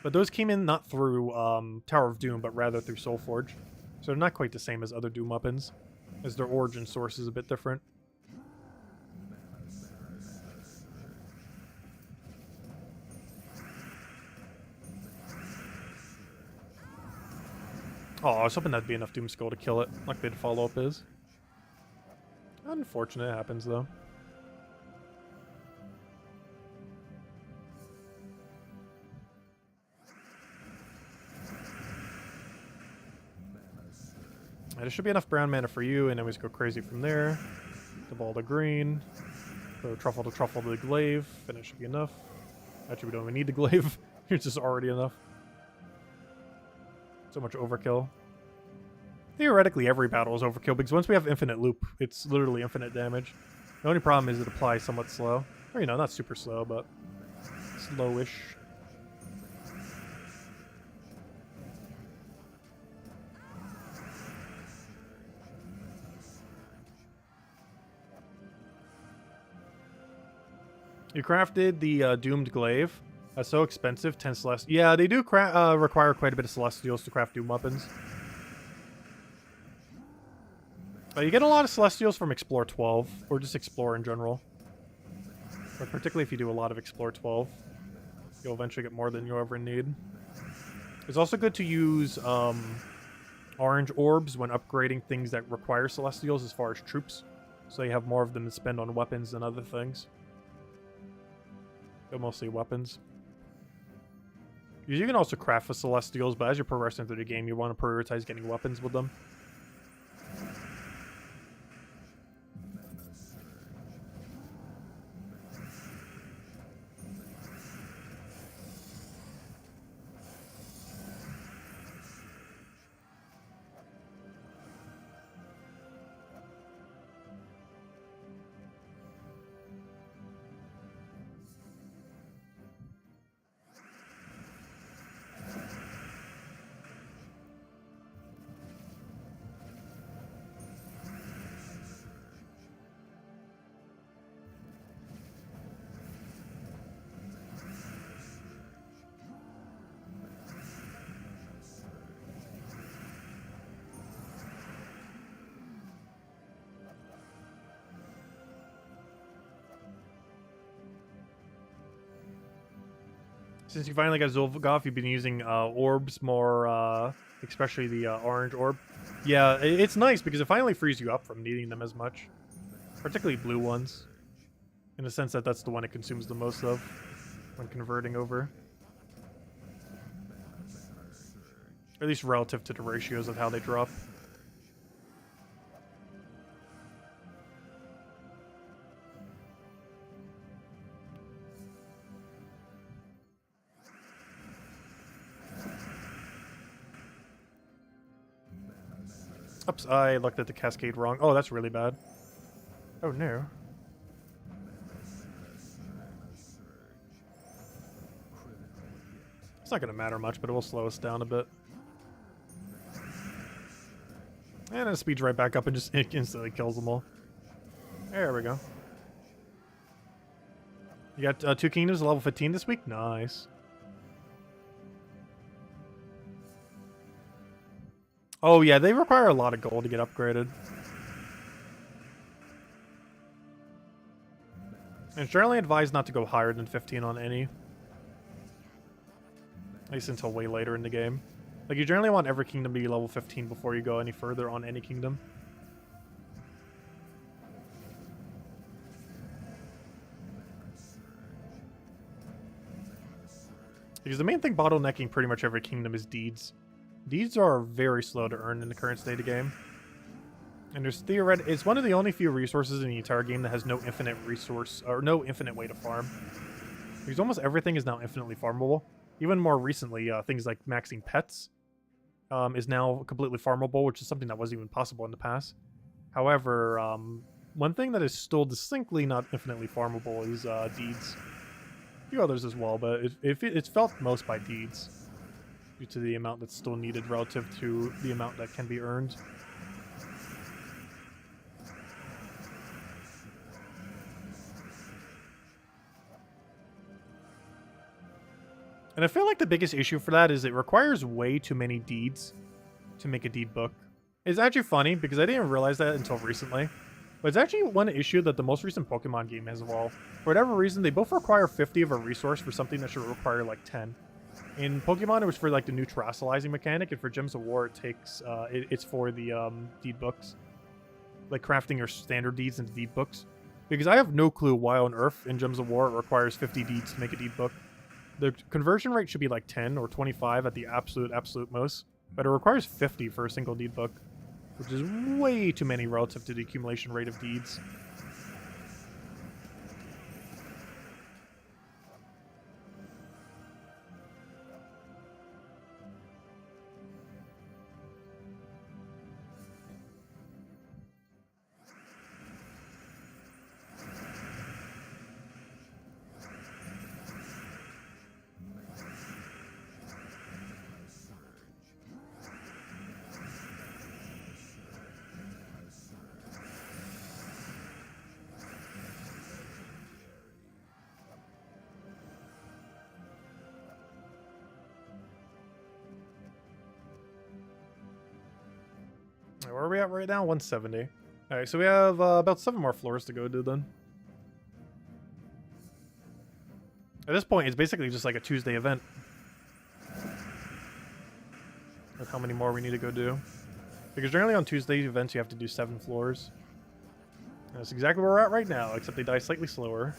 But those came in not through Tower of Doom, but rather through Soulforge. So they're not quite the same as other Doom weapons, as their origin source is a bit different. Oh, I was hoping that'd be enough Doom Skull to kill it, like the follow-up is. Unfortunate, it happens though. There should be enough brown mana for you, and then we just go crazy from there. The ball to green. Throw truffle to the glaive, and it should be enough. Actually, we don't even need the glaive. It's just already enough. So much overkill. Theoretically, every battle is overkill, because once we have infinite loop, it's literally infinite damage. The only problem is it applies somewhat slow. Or, you know, not super slow, but slowish. You crafted the Doomed Glaive. That's so expensive, 10 Celestials. Yeah, they do require quite a bit of Celestials to craft Doom weapons. You get a lot of Celestials from Explore 12, or just Explore in general. But particularly if you do a lot of Explore 12, you'll eventually get more than you'll ever need. It's also good to use orange orbs when upgrading things that require Celestials as far as troops. So you have more of them to spend on weapons than other things. But mostly weapons. You can also craft with Celestials, but as you're progressing through the game, you want to prioritize getting weapons with them. Since you finally got Zul'Goth, you've been using orbs more, especially the orange orb. Yeah, it's nice because it finally frees you up from needing them as much. Particularly blue ones. In the sense that that's the one it consumes the most of when converting over. Or at least relative to the ratios of how they drop. Oops, I looked at the cascade wrong. Oh, that's really bad. Oh, no. It's not going to matter much, but it will slow us down a bit. And it speeds right back up and just instantly kills them all. There we go. You got 2 kingdoms level 15 this week? Nice. Oh yeah, they require a lot of gold to get upgraded. And it's generally advised not to go higher than 15 on any. At least until way later in the game. Like, you generally want every kingdom to be level 15 before you go any further on any kingdom. Because the main thing bottlenecking pretty much every kingdom is deeds. Deeds are very slow to earn in the current state of game. And there's it's one of the only few resources in the entire game that has no infinite resource, or no infinite way to farm. Because almost everything is now infinitely farmable. Even more recently, things like maxing pets is now completely farmable, which is something that wasn't even possible in the past. However, one thing that is still distinctly not infinitely farmable is deeds. A few others as well, but it's felt most by deeds, due to the amount that's still needed relative to the amount that can be earned. And I feel like the biggest issue for that is it requires way too many deeds to make a deed book. It's actually funny, because I didn't realize that until recently. But it's actually one issue that the most recent Pokemon game has evolved. For whatever reason, they both require 50 of a resource for something that should require like 10. In Pokemon, it was for like the neutralizing mechanic, and for Gems of War, it takes it's for the deed books, like crafting your standard deeds into deed books. Because I have no clue why on Earth in Gems of War it requires 50 deeds to make a deed book. The conversion rate should be like 10 or 25 at the absolute most, but it requires 50 for a single deed book, which is way too many relative to the accumulation rate of deeds. Where are we at right now? 170. Alright, so we have about 7 more floors to go do then. At this point, it's basically just like a Tuesday event. With how many more we need to go do. Because generally on Tuesday events, you have to do 7 floors. And that's exactly where we're at right now, except they die slightly slower.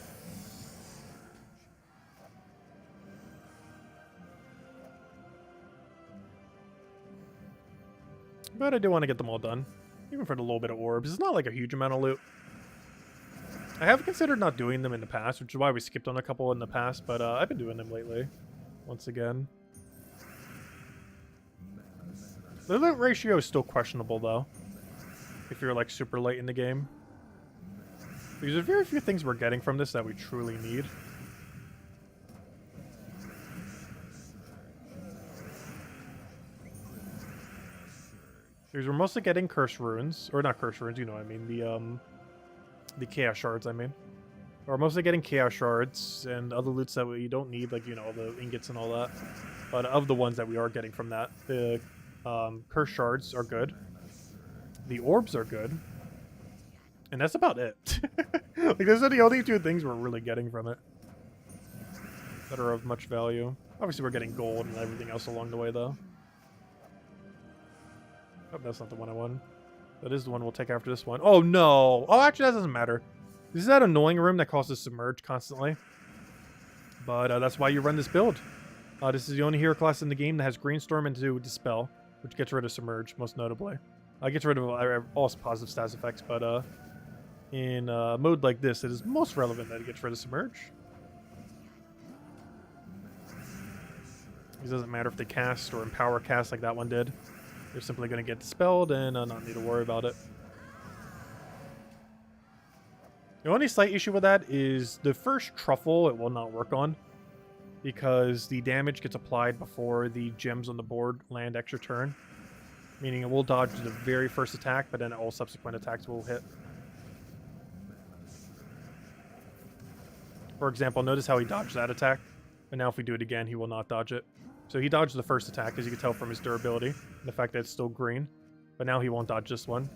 But I do want to get them all done. Even for the little bit of orbs. It's not like a huge amount of loot. I have considered not doing them in the past, which is why we skipped on a couple in the past, but I've been doing them lately. Once again. The loot ratio is still questionable, though. If you're, like, super late in the game. Because there's very few things we're getting from this that we truly need. Because we're mostly getting curse runes. Or not curse runes, you know what I mean. The chaos shards, I mean. We're mostly getting chaos shards and other loots that we don't need, like, you know, the ingots and all that. But of the ones that we are getting from that, the curse shards are good. The orbs are good. And that's about it. Like, those are the only 2 things we're really getting from it that are of much value. Obviously, we're getting gold and everything else along the way, though. Oh, that's not the one I wanted. That is the one we'll take after this one. Oh, no. Oh, actually, that doesn't matter. This is that annoying room that causes submerge constantly. But that's why you run this build. This is the only hero class in the game that has Greenstorm into Dispel, which gets rid of submerge, most notably. Gets rid of all positive stats effects, but in mode like this, it is most relevant that it gets rid of submerge. It doesn't matter if they cast or empower cast like that one did. They're simply going to get dispelled and not need to worry about it. The only slight issue with that is the first truffle it will not work on. Because the damage gets applied before the gems on the board land extra turn. Meaning it will dodge the very first attack, but then all subsequent attacks will hit. For example, notice how he dodged that attack. And now if we do it again, he will not dodge it. So he dodged the first attack, as you can tell from his durability. And the fact that it's still green. But now he won't dodge this one.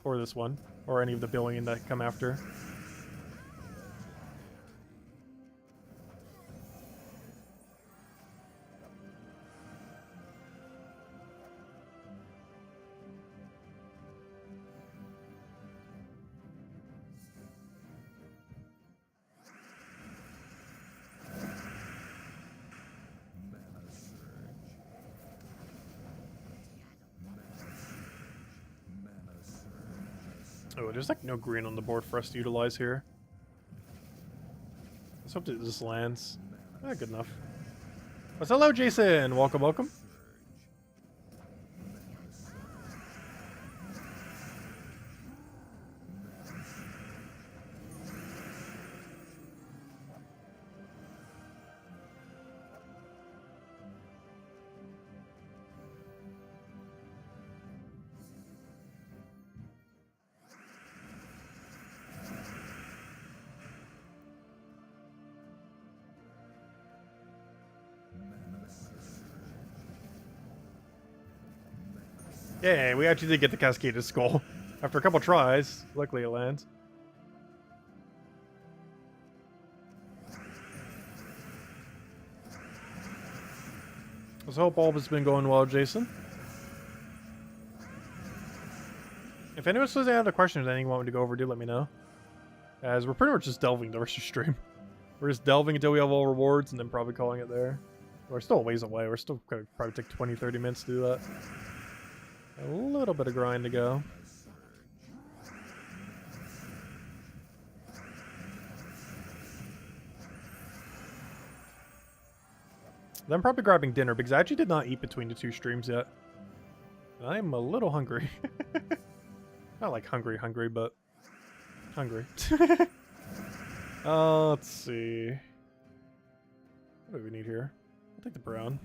Or this one. Or any of the billion that come after. Oh, there's like no green on the board for us to utilize here. Let's hope that this lands. Good enough. What's hello, Jason? Welcome, welcome. Yeah, we actually did get the Cascaded Skull. After a couple tries, luckily it lands. Let's hope all has been going well, Jason. If anyone still has any other questions, anything you want me to go over, do let me know. As we're pretty much just delving the rest of the stream. We're just delving until we have all rewards and then probably calling it there. We're still a ways away. We're still going to probably take 20-30 minutes to do that. A little bit of grind to go. Then I'm probably grabbing dinner because I actually did not eat between the 2 streams yet. I'm a little hungry. Not like hungry, but hungry. Let's see. What do we need here? I'll take the brown.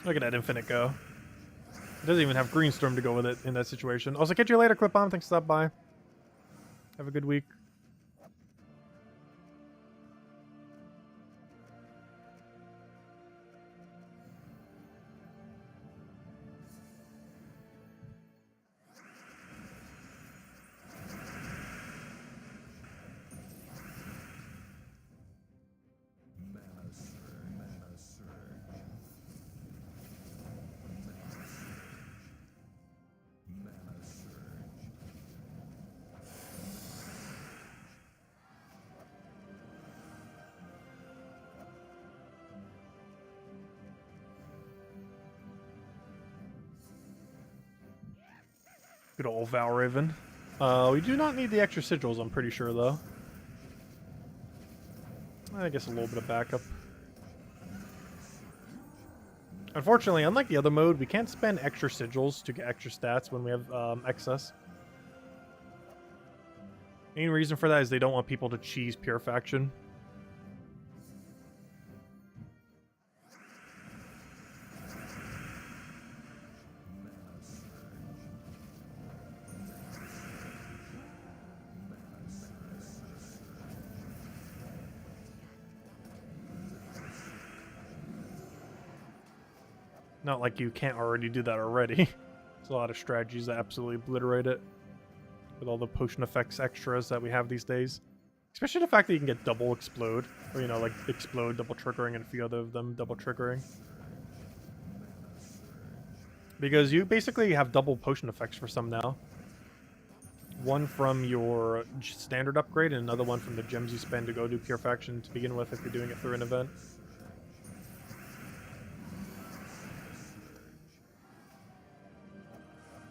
Look at that infinite go. It doesn't even have Greenstorm to go with it in that situation. Also, catch you later, ClipOn. Thanks for stopping by. Have a good week. Good old Valraven. We do not need the extra sigils, I'm pretty sure, though. I guess a little bit of backup. Unfortunately, unlike the other mode, we can't spend extra sigils to get extra stats when we have excess. Main reason for that is they don't want people to cheese pure faction. Not like you can't already do that already. There's a lot of strategies that absolutely obliterate it. With all the potion effects extras that we have these days. Especially the fact that you can get double explode. Or, you know, like explode, double triggering, and a few other of them double triggering. Because you basically have double potion effects for some now. One from your standard upgrade, and another one from the gems you spend to go do pure faction to begin with if you're doing it through an event.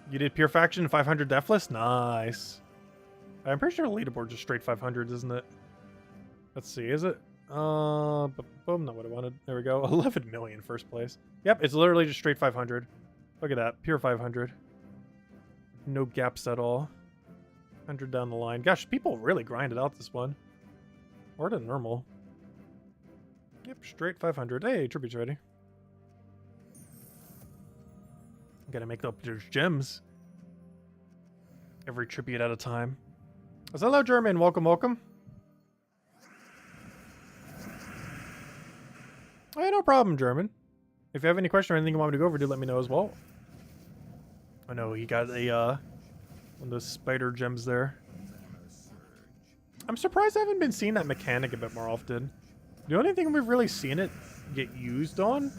You did pure faction 500 deathless? Nice. I'm pretty sure the leaderboard's just straight 500, isn't it? Let's see, is it? Boom, not what I wanted. There we go. 11 million first place. Yep, it's literally just straight 500. Look at that, pure 500. No gaps at all. 100 down the line. Gosh, people really grinded out this one. More than normal. Yep, straight 500. Hey, tribute's ready. Gotta make up those gems. Every tribute at a time. Hello, German. Welcome, welcome. Hey, no problem, German. If you have any question or anything you want me to go over, do let me know as well. I know he got a one of those spider gems there. I'm surprised I haven't been seeing that mechanic a bit more often. The only thing we've really seen it get used on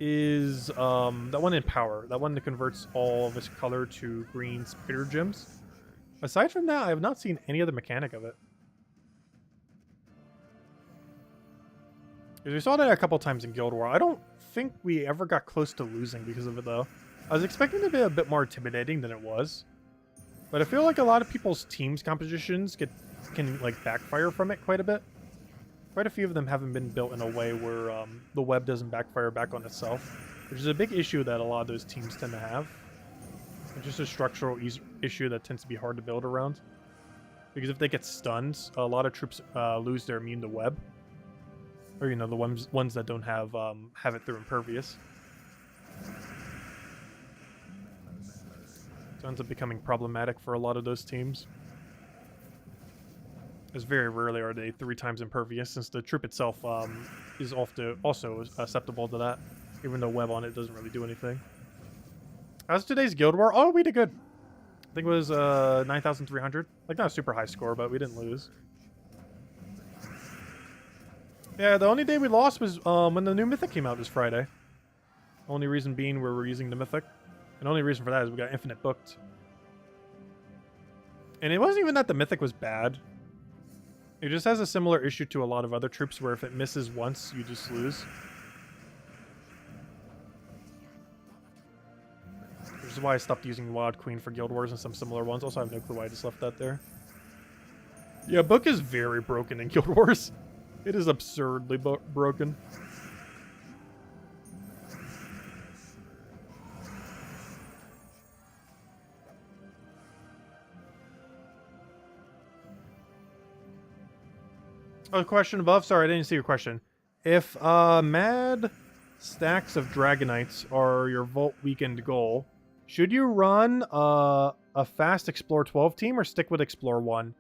is that one in power. That one that converts all of its color to green spider gems. Aside from that, I have not seen any other mechanic of it. We saw that a couple times in Guild War. I don't think we ever got close to losing because of it, though. I was expecting it to be a bit more intimidating than it was. But I feel like a lot of people's teams compositions can like backfire from it quite a bit. Quite a few of them haven't been built in a way where the web doesn't backfire back on itself, which is a big issue that a lot of those teams tend to have. It's just a structural issue that tends to be hard to build around. Because if they get stunned, a lot of troops lose their immune to web. Or, you know, the ones that don't have it through impervious. So it ends up becoming problematic for a lot of those teams. As very rarely are they 3 times impervious, since the troop itself is also susceptible to that, even though web on it doesn't really do anything. How's today's Guild War? Oh, we did good. I think it was 9,300. Like, not a super high score, but we didn't lose. Yeah, the only day we lost was when the new Mythic came out this Friday. Only reason being we were using the Mythic. And the only reason for that is we got infinite booked. And it wasn't even that the Mythic was bad. It just has a similar issue to a lot of other troops where if it misses once, you just lose. Which is why I stopped using Wild Queen for Guild Wars and some similar ones. Also, I have no clue why I just left that there. Yeah, Book is very broken in Guild Wars. It is absurdly broken. Oh, question above? Sorry, I didn't see your question. If mad stacks of Dragonites are your Vault weekend goal, Should you run a fast Explore 12 team or stick with Explore 1?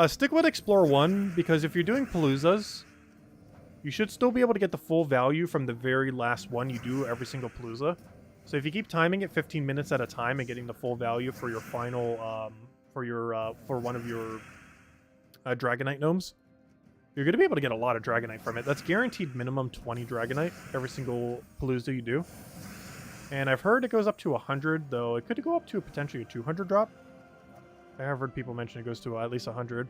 Stick with Explore 1 because if you're doing Paloozas, you should still be able to get the full value from the very last one you do every single Palooza. So if you keep timing it 15 minutes at a time and getting the full value for your final, for one of your Dragonite Gnomes, you're going to be able to get a lot of Dragonite from it. That's guaranteed minimum 20 Dragonite every single Palooza you do. And I've heard it goes up to 100, though it could go up to potentially a 200 drop. I have heard people mention it goes to at least 100.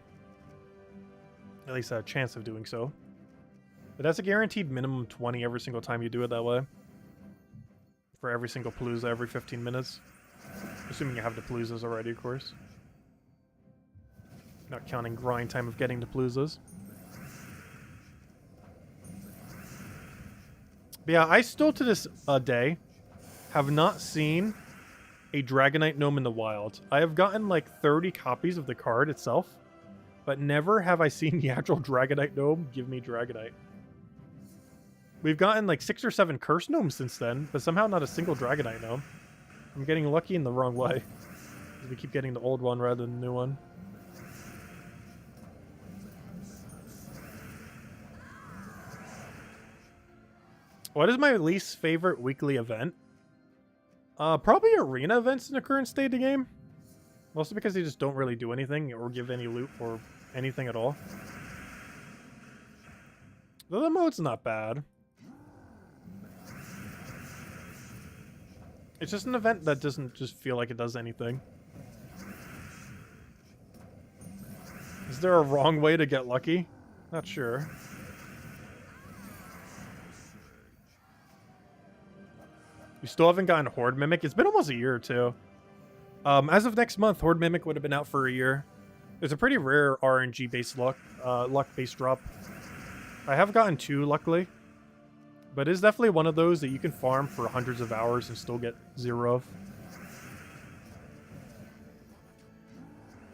At least a chance of doing so. But that's a guaranteed minimum 20 every single time you do it that way. For every single Palooza every 15 minutes. Assuming you have the Paloozas already, of course. Not counting grind time of getting the Paloozas. But yeah, I still to this day have not seen a Dragonite Gnome in the wild. I have gotten like 30 copies of the card itself, but never have I seen the actual Dragonite Gnome give me Dragonite. We've gotten like 6 or 7 Curse Gnomes since then, but somehow not a single Dragonite Gnome. I'm getting lucky in the wrong way. We keep getting the old one rather than the new one. What is my least favorite weekly event? Probably arena events in the current state of the game. Mostly because they just don't really do anything or give any loot or anything at all. Though the mode's not bad. It's just an event that doesn't just feel like it does anything. Is there a wrong way to get lucky? Not sure. You still haven't gotten Horde Mimic? It's been almost a year or two. As of next month, Horde Mimic would have been out for a year. It's a pretty rare RNG-based luck-based drop. I have gotten 2, luckily. But it's definitely one of those that you can farm for hundreds of hours and still get 0 of.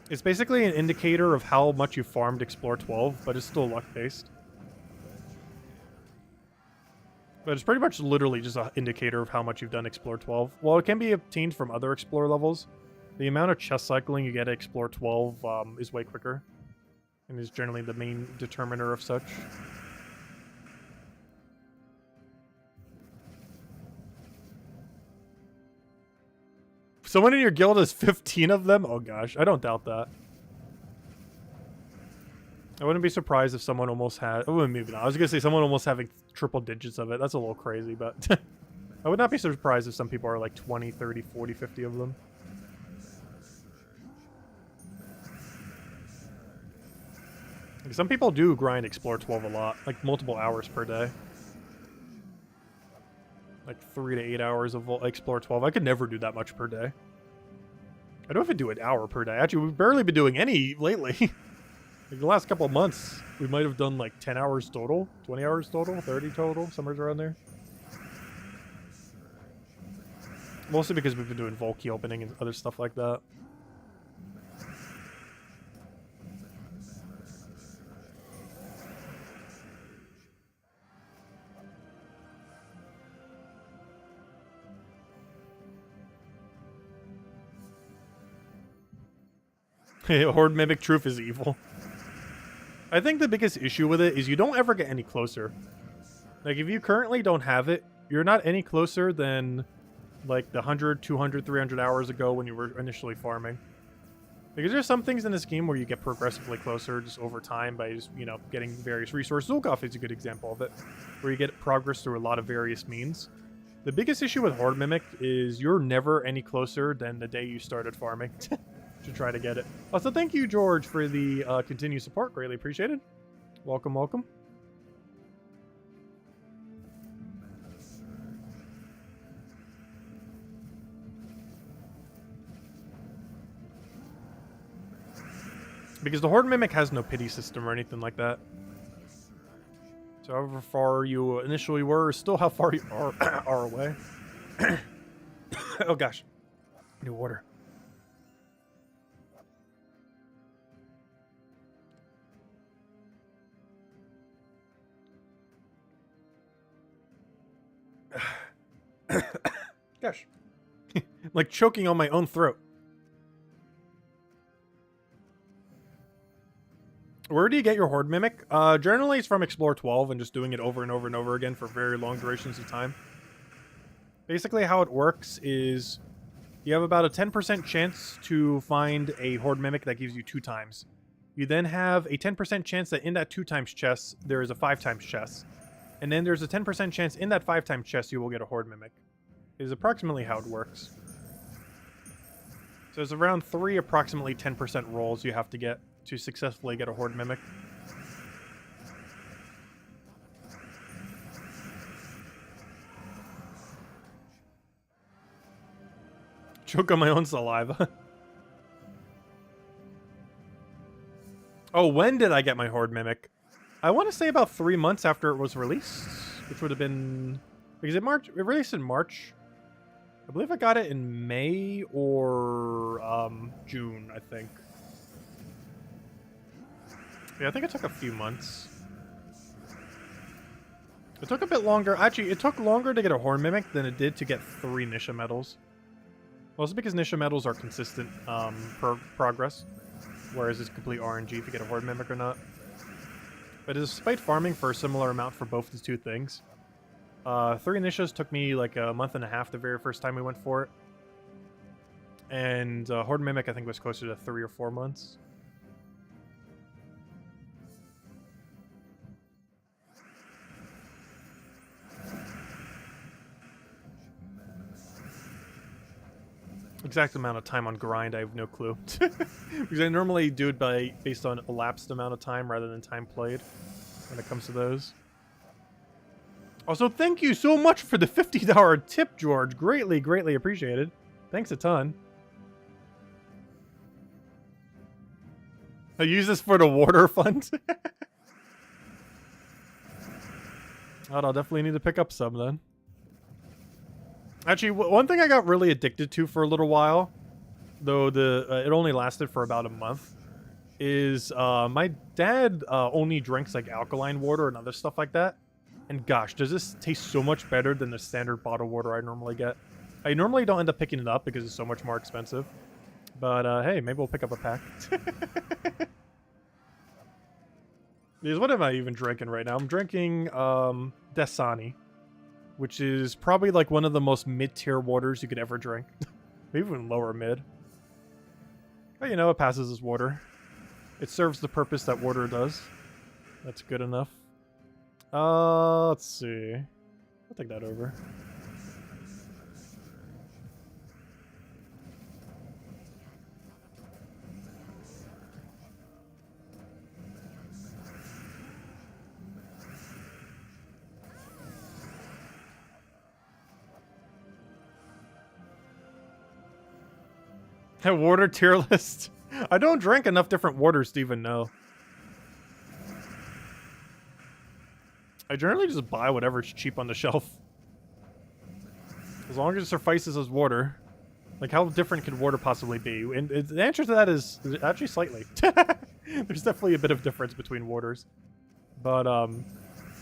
It's basically an indicator of how much you farmed Explore 12, but it's still luck-based. But it's pretty much literally just an indicator of how much you've done Explore 12. While it can be obtained from other Explore levels, the amount of chest cycling you get at Explore 12 is way quicker. And is generally the main determiner of such. Someone in your guild has 15 of them? Oh gosh, I don't doubt that. I wouldn't be surprised if someone almost had... Oh, maybe not. I was going to say someone almost having triple digits of it. That's a little crazy, but... I would not be surprised if some people are like 20, 30, 40, 50 of them. Like, some people do grind Explore 12 a lot. Like, multiple hours per day. Like 3 to 8 hours of Explore 12. I could never do that much per day. I don't even do an hour per day. Actually, we've barely been doing any lately. Like the last couple of months, we might have done like 10 hours total, 20 hours total, 30 total, somewhere around there. Mostly because we've been doing Volkey opening and other stuff like that. Horde Mimic Truth is evil. I think the biggest issue with it is you don't ever get any closer. Like, if you currently don't have it, you're not any closer than, like, the 100, 200, 300 hours ago when you were initially farming. Because there's some things in this game where you get progressively closer just over time by just, you know, getting various resources. Zulgoff is a good example of it, where you get progress through a lot of various means. The biggest issue with Horde Mimic is you're never any closer than the day you started farming. To try to get it. Also, thank you, George, for the continued support. Greatly appreciated. Welcome, welcome. Because the Horde Mimic has no pity system or anything like that. So however far you initially were, is still how far you are away. Oh gosh. New water. Gosh. Like choking on my own throat. Where do you get your Horde Mimic? Generally it's from Explore 12 and just doing it over and over and over again for very long durations of time. Basically how it works is you have about a 10% chance to find a Horde Mimic that gives you 2 times. You then have a 10% chance that in that 2 times chest, there is a 5 times chest. And then there's a 10% chance in that 5 times chest you will get a Horde Mimic. It is approximately how it works. So there's around 3 approximately 10% rolls you have to get to successfully get a Horde Mimic. Choke on my own saliva. Oh, when did I get my Horde Mimic? I want to say about 3 months after it was released, which would have been... Because it released in March. I believe I got it in May or June, I think. Yeah, I think it took a few months. It took a bit longer. Actually, it took longer to get a Horde Mimic than it did to get 3 Nisha medals. Also because Nisha medals are consistent progress, whereas it's complete RNG if you get a Horde Mimic or not. But despite farming for a similar amount for both the 2 things, 3 Nishas took me like a month and a half the very first time we went for it. And Horde Mimic I think was closer to 3 or 4 months. Exact amount of time on grind, I have no clue. Because I normally do it based on elapsed amount of time rather than time played when it comes to those. Also, thank you so much for the $50 tip, George. Greatly, greatly appreciated. Thanks a ton. I use this for the water fund. I'll definitely need to pick up some then. Actually, one thing I got really addicted to for a little while, though it only lasted for about a month, is my dad only drinks like alkaline water and other stuff like that. And gosh, does this taste so much better than the standard bottled water I normally get. I normally don't end up picking it up because it's so much more expensive. But hey, maybe we'll pick up a pack. Because what am I even drinking right now? I'm drinking Dasani, which is probably like one of the most mid-tier waters you could ever drink. Maybe even lower mid. But you know, it passes as water. It serves the purpose that water does. That's good enough. Let's see. I'll take that over. Water tier list. I don't drink enough different waters to even know. I generally just buy whatever's cheap on the shelf. As long as it suffices as water. Like, how different could water possibly be? And the answer to that is actually slightly. There's definitely a bit of difference between waters. But, I don't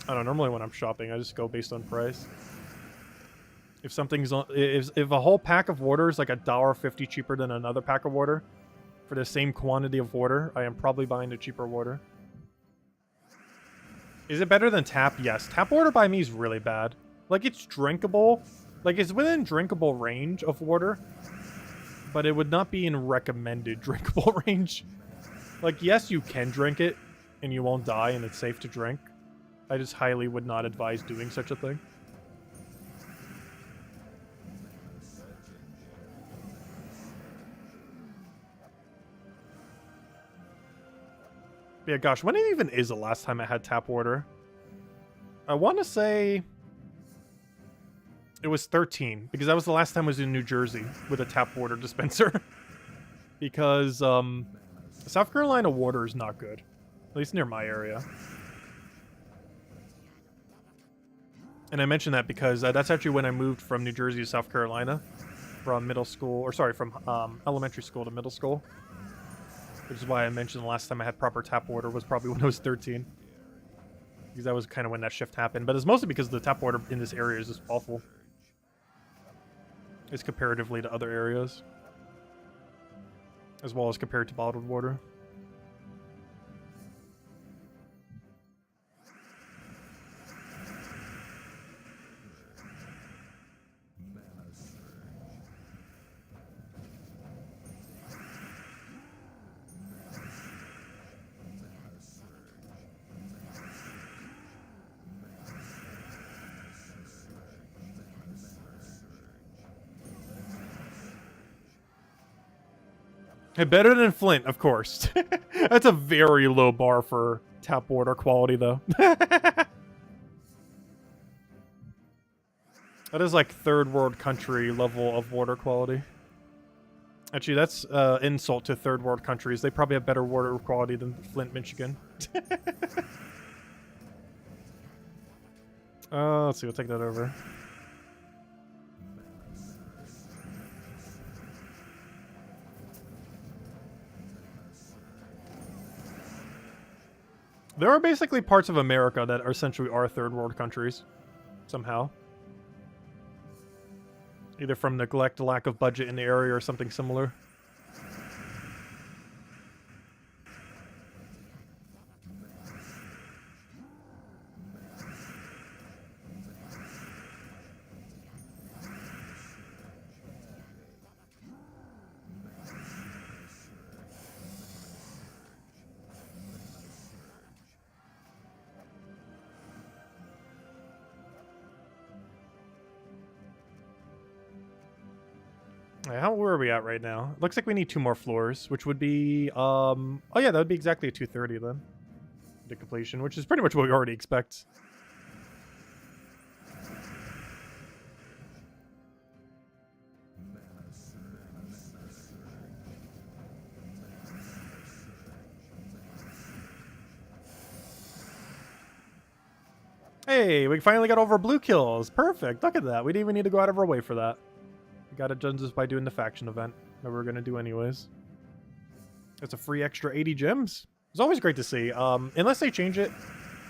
know, normally when I'm shopping, I just go based on price. If something's on, if a whole pack of water is like $1.50 cheaper than another pack of water for the same quantity of water, I am probably buying the cheaper water. Is it better than tap? Yes. Tap water by me is really bad. Like, it's drinkable. Like, it's within drinkable range of water, but it would not be in recommended drinkable range. Like, yes, you can drink it and you won't die and it's safe to drink. I just highly would not advise doing such a thing. Yeah, gosh, when even is the last time I had tap water? I want to say it was 13, because that was the last time I was in New Jersey with a tap water dispenser. Because South Carolina water is not good, at least near my area. And I mention that because that's actually when I moved from New Jersey to South Carolina, from middle school, or sorry, from elementary school to middle school. Which is why I mentioned the last time I had proper tap water was probably when I was 13. Because that was kind of when that shift happened. But it's mostly because the tap water in this area is just awful. is comparatively to other areas, as well as compared to bottled water. Better than Flint, of course. That's a very low bar for tap water quality, though. That is like third world country level of water quality. Actually, that's insult to third world countries. They probably have better water quality than Flint, Michigan. Let's see, we'll take that over. There are basically parts of America that are essentially are third world countries, somehow. Either from neglect, lack of budget in the area, or something similar. Where are we at right now? Looks like we need 2 more floors, which would be, oh yeah, that would be exactly a 230 then. The completion, which is pretty much what we already expect. Hey, we finally got over blue kills. Perfect. Look at that. We didn't even need to go out of our way for that. We got it done just by doing the faction event that we were going to do anyways. It's a free extra 80 gems. It's always great to see. Unless they change it,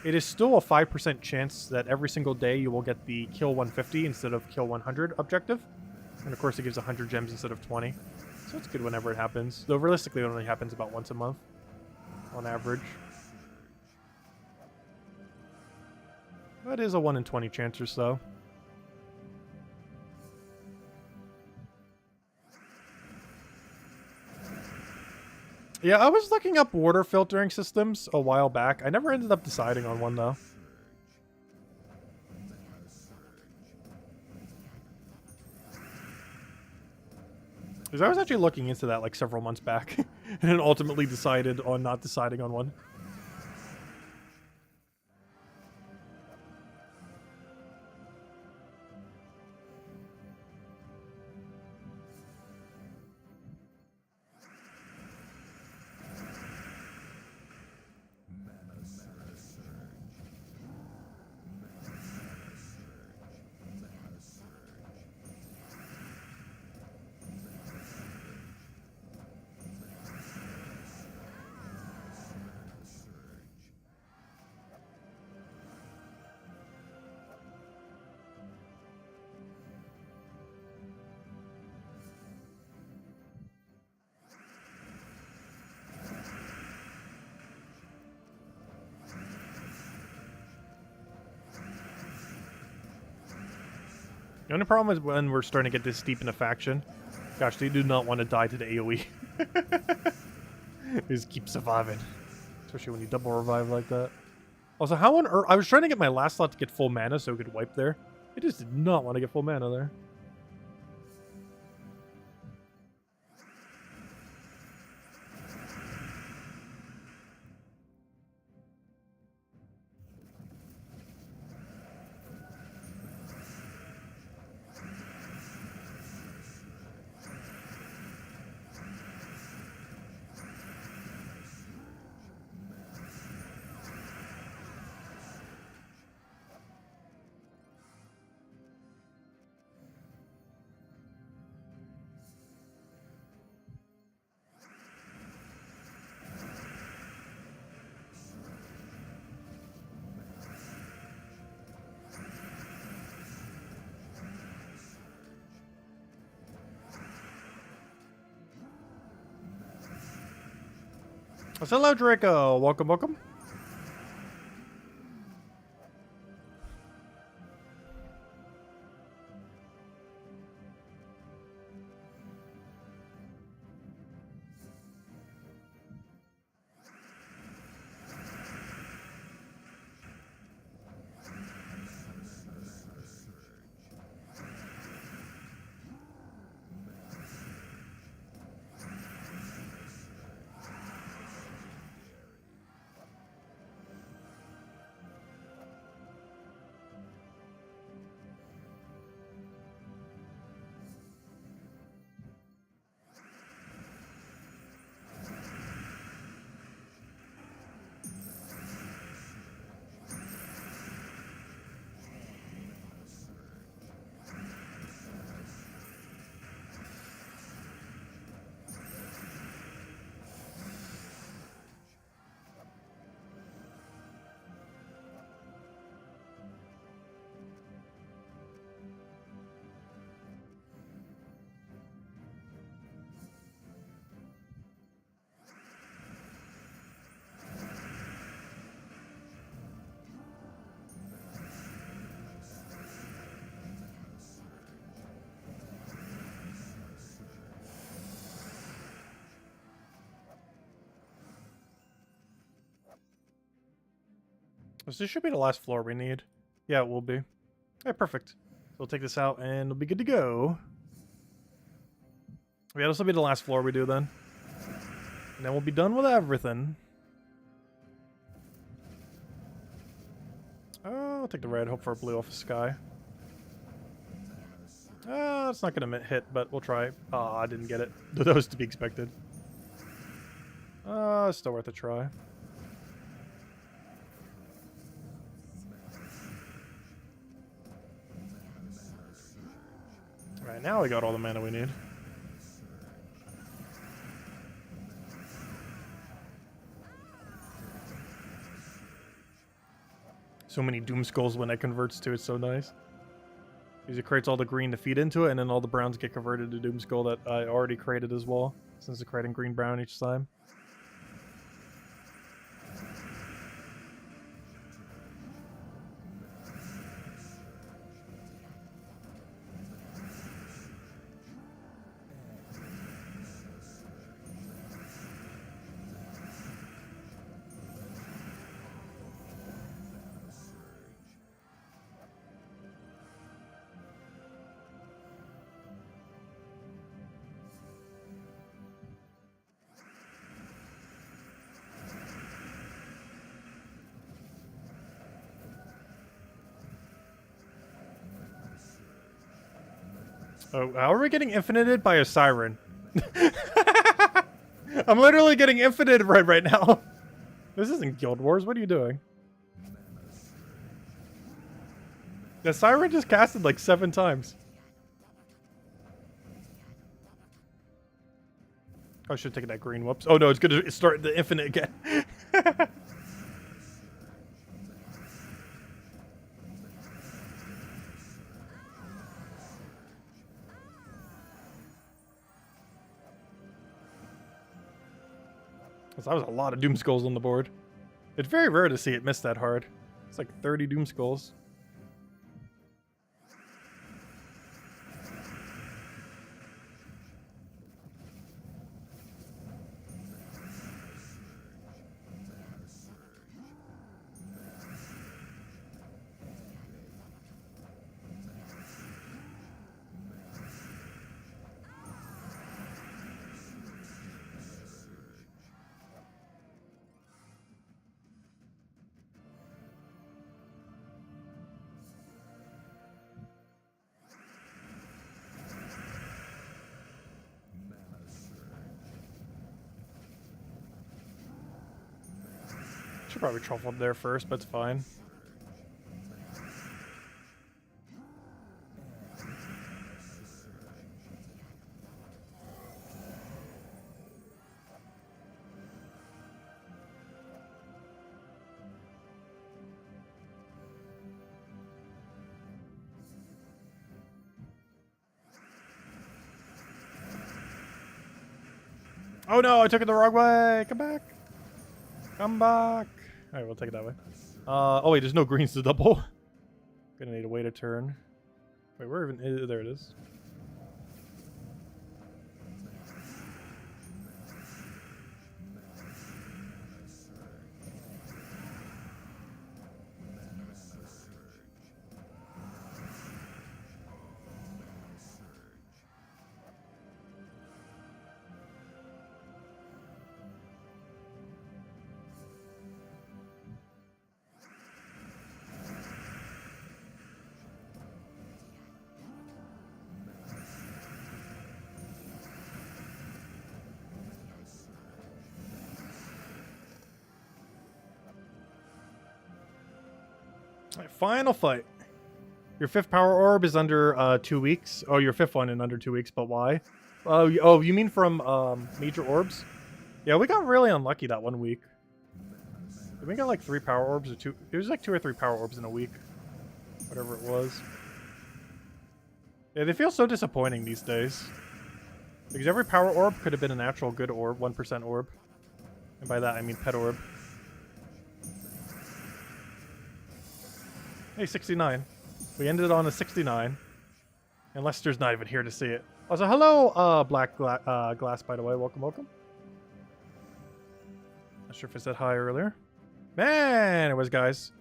it is still a 5% chance that every single day you will get the kill 150 instead of kill 100 objective. And of course it gives 100 gems instead of 20. So it's good whenever it happens. Though realistically it only happens about once a month on average. That is a 1 in 20 chance or so. Yeah, I was looking up water filtering systems a while back. I never ended up deciding on one, though. Because I was actually looking into that like several months back, and then ultimately decided on not deciding on one. The only problem is when we're starting to get this deep in a faction. Gosh, they do not want to die to the AoE. They just keep surviving. Especially when you double revive like that. Also, how on earth... I was trying to get my last slot to get full mana so it could wipe there. I just did not want to get full mana there. Hello, Draco. Welcome, welcome. So this should be the last floor we need. Yeah, it will be. Alright, perfect. So we'll take this out and it'll be good to go. Yeah, this will be the last floor we do then. And then we'll be done with everything. Oh, I'll take the red, hope for a blue off the sky. It's not gonna hit, but we'll try. Ah, I didn't get it. That was to be expected. Still worth a try. Alright, now we got all the mana we need. So many Doom Skulls when it converts to, it's so nice. Because it creates all the green to feed into it, and then all the browns get converted to Doom Skull that I already created as well, since it's creating green-brown each time. Oh, how are we getting infinited by a siren? I'm literally getting infinited right now. This isn't Guild Wars. What are you doing? The siren just casted like 7 times. Oh, I should have taken that green. Whoops. Oh no, it's gonna start the infinite again. That was a lot of Doom Skulls on the board. It's very rare to see it miss that hard. It's like 30 Doom Skulls. Should probably truffled there first, but it's fine. Oh no, I took it the wrong way. Come back. Come back. All right, we'll take it that way. Oh wait, there's no greens to double. Gonna need to wait a turn. Wait, where even? There it is. Right, final fight. Your 5th power orb is under 2 weeks. Oh, your 5th one in under 2 weeks, but why? Oh, you mean from major orbs? Yeah, we got really unlucky that 1 week. Did we get like 3 power orbs or 2? It was like 2 or 3 power orbs in a week. Whatever it was. Yeah, they feel so disappointing these days. Because every power orb could have been an actual good orb, 1% orb. And by that I mean pet orb. Hey, 69. We ended on a 69. And Lester's not even here to see it. Also, hello, Black Glass, by the way. Welcome, welcome. Not sure if I said hi earlier. Man, anyways, guys.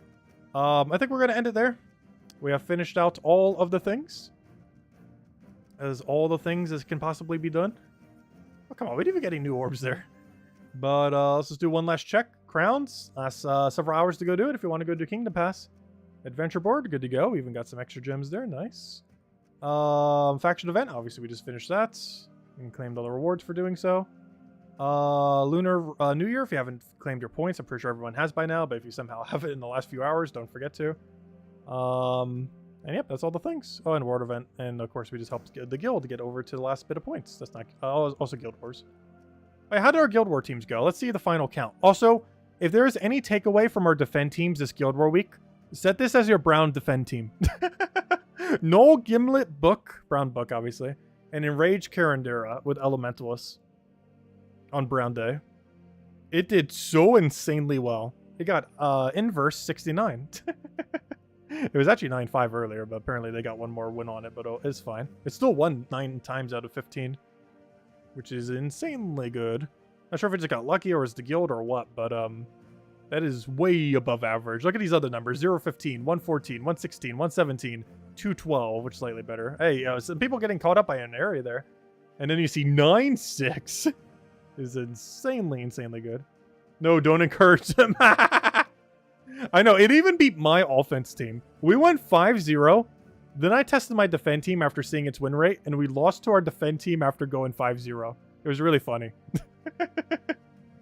I think we're going to end it there. We have finished out all of the things. As all the things as can possibly be done. Oh, come on. We didn't even get any new orbs there. But let's just do one last check. Crowns. Last several hours to go do it if you want to go do Kingdom Pass. Adventure board, good to go. We even got some extra gems there, nice. Faction event, obviously we just finished that. And claimed all the rewards for doing so. Lunar New Year, if you haven't claimed your points, I'm pretty sure everyone has by now, but if you somehow have it in the last few hours, don't forget to. And yep, that's all the things. Oh, and World event, and of course we just helped the guild to get over to the last bit of points. That's not, also Guild Wars. Wait, how did our Guild War teams go? Let's see the final count. Also, if there is any takeaway from our defend teams this Guild War week, set this as your brown defend team. Null, Gimlet, Book, brown Book obviously, and Enraged Karandera with Elementalist on brown day. It did so insanely well. It got inverse 69. It was actually 9-5 earlier, but apparently they got one more win on it, but it's fine. It still won 9 times out of 15, which is insanely good. Not sure if it just got lucky or it's the guild or what, but that is way above average. Look at these other numbers. 0-15, 1-14, 1-16, 1-17, 2-12, which is slightly better. Hey, some people getting caught up by an area there. And then you see 9-6. Is insanely, insanely good. No, don't encourage them. I know, it even beat my offense team. We went 5-0. Then I tested my defend team after seeing its win rate, and we lost to our defend team after going 5-0. It was really funny.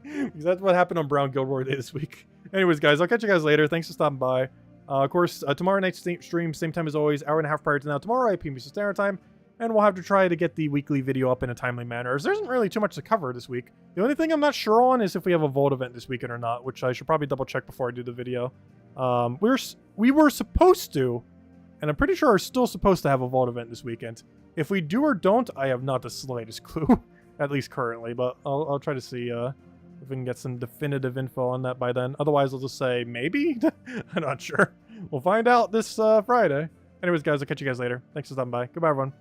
Because that's what happened on Brown Guild War Day this week. Anyways, guys, I'll catch you guys later. Thanks for stopping by. Of course, tomorrow night's stream, same time as always, hour and a half prior to now. Tomorrow, 8 p.m. Eastern Standard Time. And we'll have to try to get the weekly video up in a timely manner, as there isn't really too much to cover this week. The only thing I'm not sure on is if we have a Vault event this weekend or not, which I should probably double check before I do the video. We were supposed to, and I'm pretty sure are still supposed to have a Vault event this weekend. If we do or don't, I have not the slightest clue, at least currently, but I'll try to see if we can get some definitive info on that by then. Otherwise, I'll just say maybe? I'm not sure. We'll find out this Friday. Anyways, guys, I'll catch you guys later. Thanks for stopping by. Goodbye, everyone.